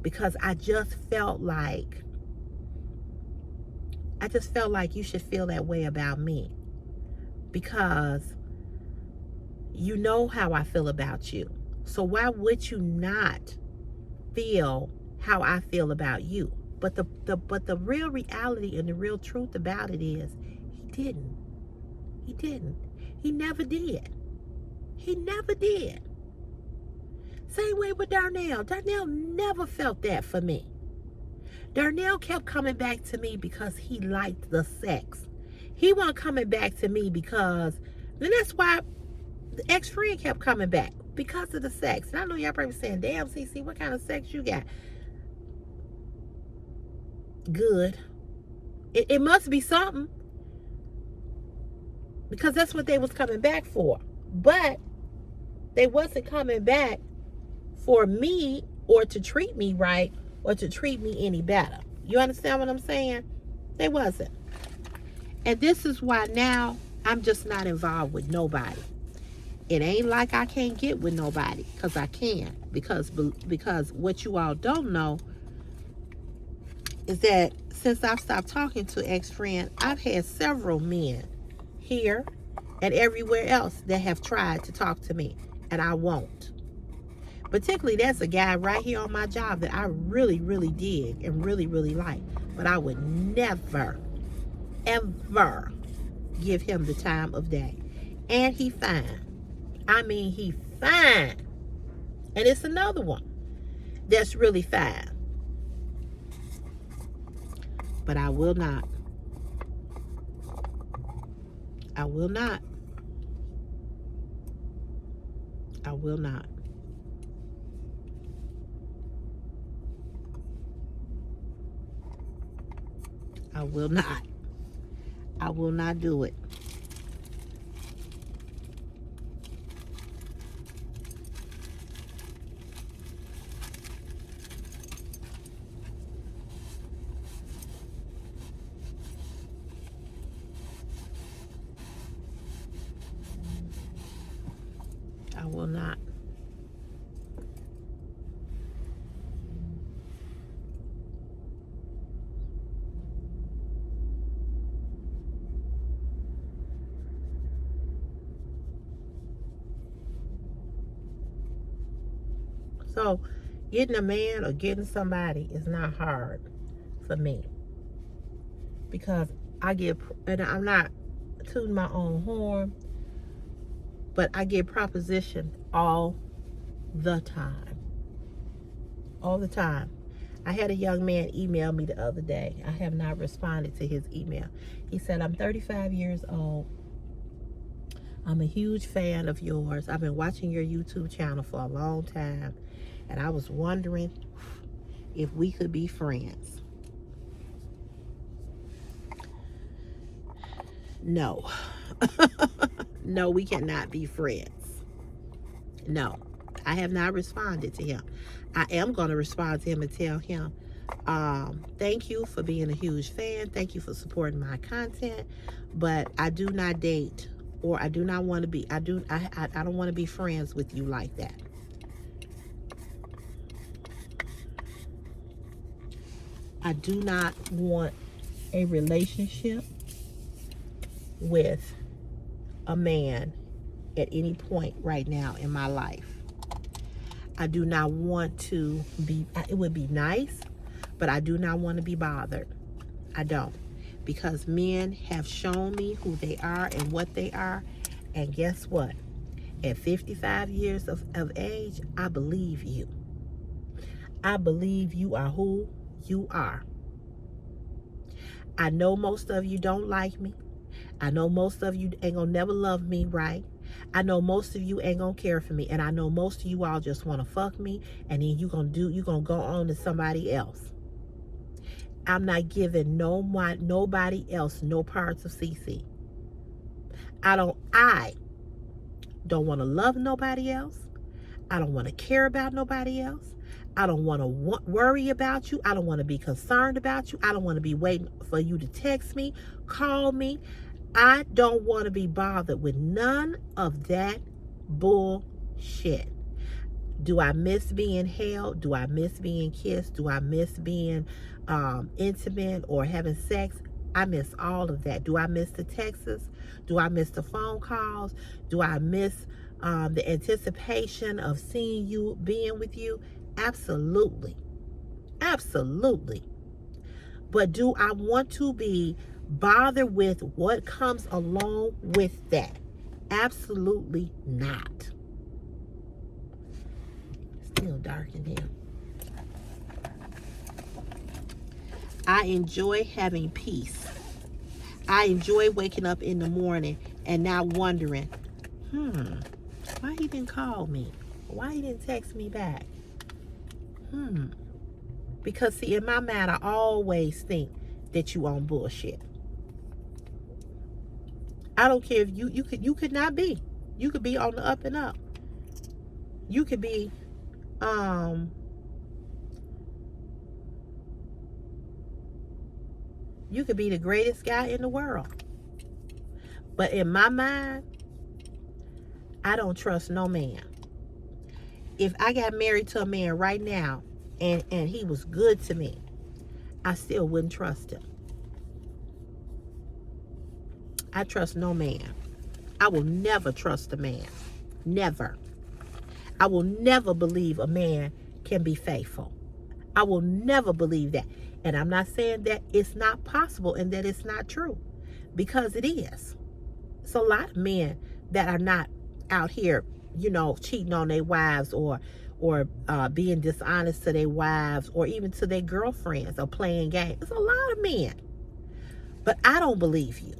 Speaker 1: Because I just felt like you should feel that way about me. Because you know how I feel about you. So why would you not feel how I feel about you? But the real reality and the real truth about it is he didn't. He didn't. He never did. He never did. Same way with Darnell. Darnell never felt that for me. Darnell kept coming back to me because he liked the sex. He wasn't coming back to me because, and that's why the ex-friend kept coming back, because of the sex. And I know y'all probably saying, damn, CC, what kind of sex you got? Good. It must be something, because that's what they was coming back for. But they wasn't coming back for me or to treat me right or to treat me any better. You understand what I'm saying? They wasn't. And this is why now I'm just not involved with nobody. It ain't like I can't get with nobody, because I can. Because what you all don't know is that since I've stopped talking to ex-friend, I've had several men here and everywhere else that have tried to talk to me, and I won't. Particularly, that's a guy right here on my job that I really, really dig and really, really like. But I would never, ever give him the time of day. And he fine. I mean, he fine. And it's another one that's really fine. But I will not. I will not. I will not. I will not. I will not do it. I will not. So, getting a man or getting somebody is not hard for me. Because I get, and I'm not tooting my own horn, but I get propositioned all the time. All the time. I had a young man email me the other day. I have not responded to his email. He said, I'm 35 years old. I'm a huge fan of yours. I've been watching your YouTube channel for a long time. And I was wondering if we could be friends. No. No, we cannot be friends. No. I have not responded to him. I am going to respond to him and tell him, thank you for being a huge fan. Thank you for supporting my content. But I do not date, or I do not want to be, I don't want to be friends with you like that. I do not want a relationship with a man at any point right now in my life. I do not want to be, it would be nice, but I do not want to be bothered. I don't. Because men have shown me who they are and what they are. And guess what? At 55 years of age, I believe you. I believe you are who you are. I know most of you don't like me. I know most of you ain't gonna never love me right. I know most of you ain't gonna care for me. And I know most of you all just wanna fuck me, and then you gonna go on to somebody else. I'm not giving nobody else no parts of CC. I don't want to love nobody else. I don't want to care about nobody else. I don't want to worry about you. I don't want to be concerned about you. I don't want to be waiting for you to text me, call me. I don't want to be bothered with none of that bullshit. Do I miss being held? Do I miss being kissed? Do I miss being intimate or having sex? I miss all of that. Do I miss the texts? Do I miss the phone calls? Do I miss the anticipation of seeing you, being with you? Absolutely. Absolutely. But do I want to be bothered with what comes along with that? Absolutely not. Still dark in here. I enjoy having peace. I enjoy waking up in the morning and not wondering, why he didn't call me? Why he didn't text me back? Because see, in my mind, I always think that you on bullshit. I don't care if you could not be. You could be on the up and up. You could be you could be the greatest guy in the world. But in my mind, I don't trust no man. If I got married to a man right now and he was good to me, I still wouldn't trust him. I trust no man. I will never trust a man. Never. I will never believe a man can be faithful. I will never believe that. And I'm not saying that it's not possible and that it's not true, because it is. It's a lot of men that are not out here, cheating on their wives or being dishonest to their wives or even to their girlfriends or playing games. It's a lot of men. But I don't believe you.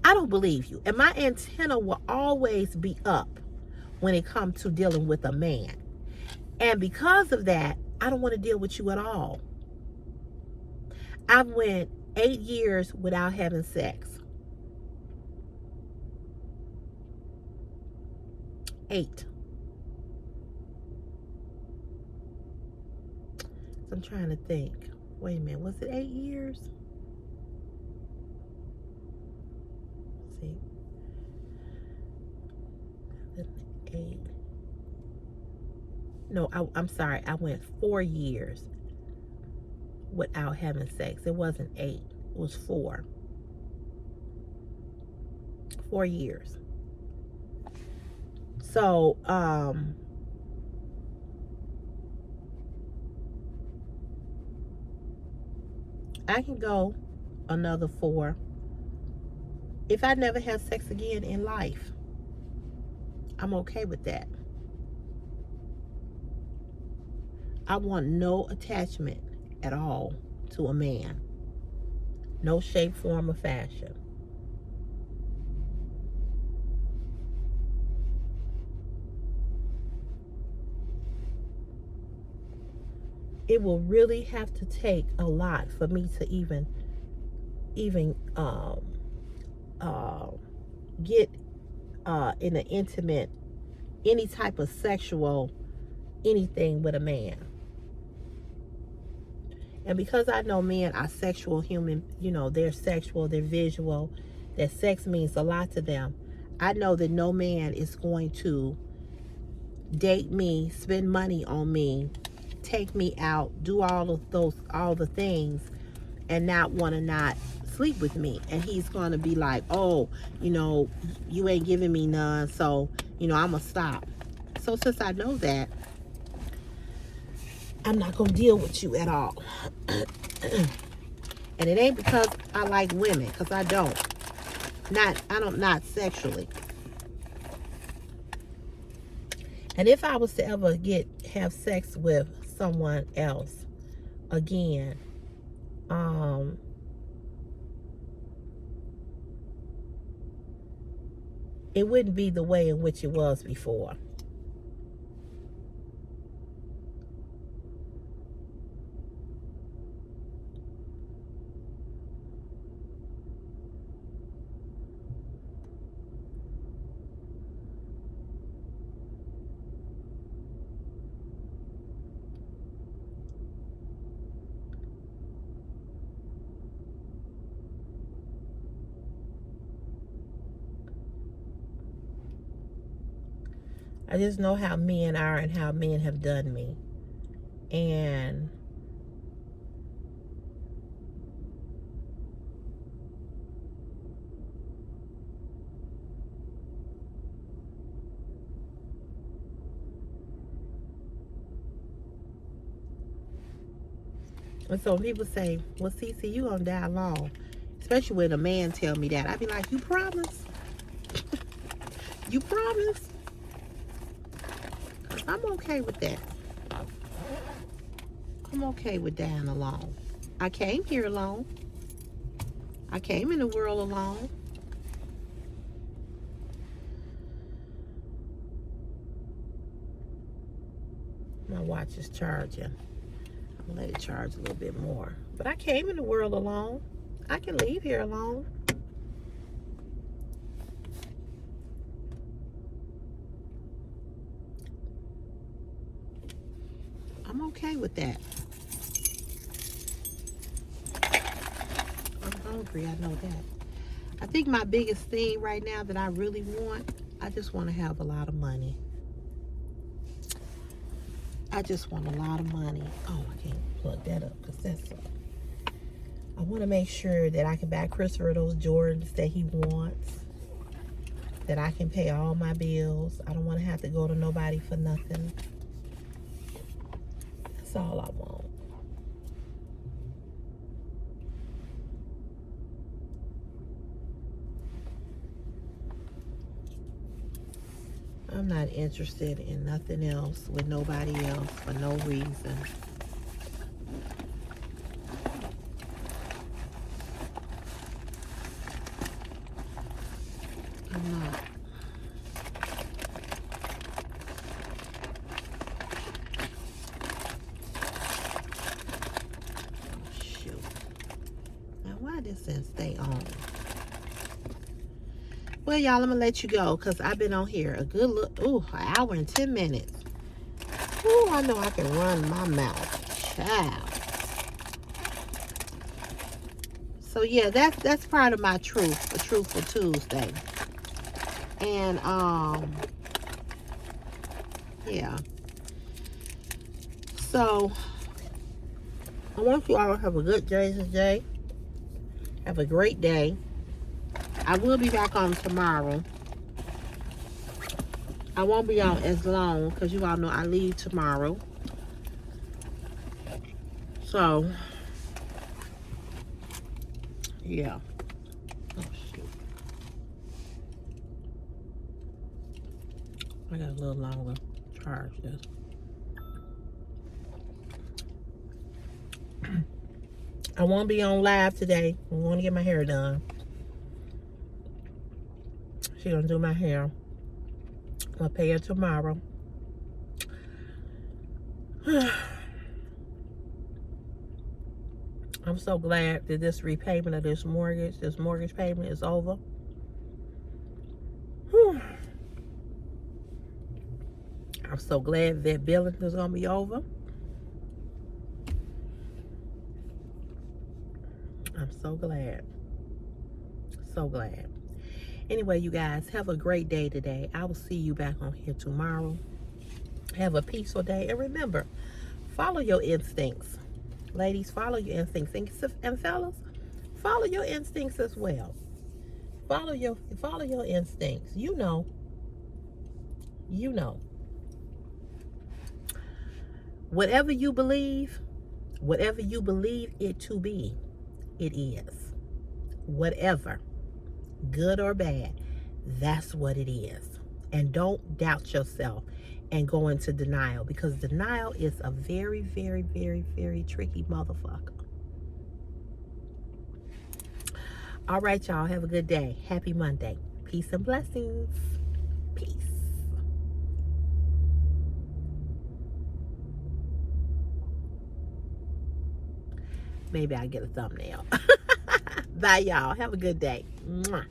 Speaker 1: I don't believe you. And my antenna will always be up when it comes to dealing with a man. And because of that, I don't want to deal with you at all. I went 8 years without having sex. 8. So I'm trying to think. Wait a minute. Was it 8 years? Let's see. 8. No, I'm sorry. I went 4 years without having sex. It wasn't 8. It was 4. 4 years. So, I can go another 4 if I never have sex again in life. I'm okay with that. I want no attachment at all to a man. No shape, form, or fashion. It will really have to take a lot for me to even get in an intimate, any type of sexual anything with a man. And because I know men are sexual human, they're sexual, they're visual, that sex means a lot to them. I know that no man is going to date me, spend money on me, take me out, do all the things, and not want to not sleep with me. And he's going to be like, oh, you ain't giving me none, so, I'm going to stop. So since I know that, I'm not going to deal with you at all. And it ain't because I like women, because I don't. Not sexually. And if I was to ever have sex with someone else again, it wouldn't be the way in which it was before. I just know how men are and how men have done me. And so when people say, well, Cece, you gonna die alone. Especially when a man tell me that. I be like, you promise? You promise? I'm okay with that. I'm okay with dying alone. I came here alone. I came in the world alone. My watch is charging. I'm gonna let it charge a little bit more. But I came in the world alone. I can leave here alone. I'm okay with that. I'm hungry, I know that. I think my biggest thing right now that I really want, I just want to have a lot of money. I just want a lot of money. Oh, I can't plug that up because that's I want to make sure that I can buy Christopher those Jordans that he wants. That I can pay all my bills. I don't want to have to go to nobody for nothing. That's all I want. I'm not interested in nothing else with nobody else for no reason. I'm not. Oh, shoot. Now, why this didn't stay on? Well, y'all, I'm going to let you go because I've been on here a good look. Ooh, an hour and 10 minutes. Ooh, I know I can run my mouth. Child. So, yeah, that's part of my truth, a Truthful Tuesday. And, yeah. So, I want you all to have a good day today. Have a great day. I will be back on tomorrow. I won't be on as long because you all know I leave tomorrow. So, yeah. Oh, shoot. I got a little longer charge this. I won't be on live today. I want to get my hair done. She's going to do my hair. I'll pay her tomorrow. I'm so glad that this repayment of this mortgage payment is over. Whew. I'm so glad that billing is going to be over. I'm so glad. So glad. Anyway, you guys, have a great day today. I will see you back on here tomorrow. Have a peaceful day. And remember, follow your instincts. Ladies, follow your instincts. And fellas, follow your instincts as well. Follow your instincts. You know. You know. Whatever you believe it to be, it is. Whatever, good or bad, that's what it is. And don't doubt yourself and go into denial, because denial is a very, very, very, very tricky motherfucker. All right, y'all, have a good day. Happy Monday. Peace and blessings. Peace. Maybe I'll get a thumbnail. Bye, y'all. Have a good day. Mwah.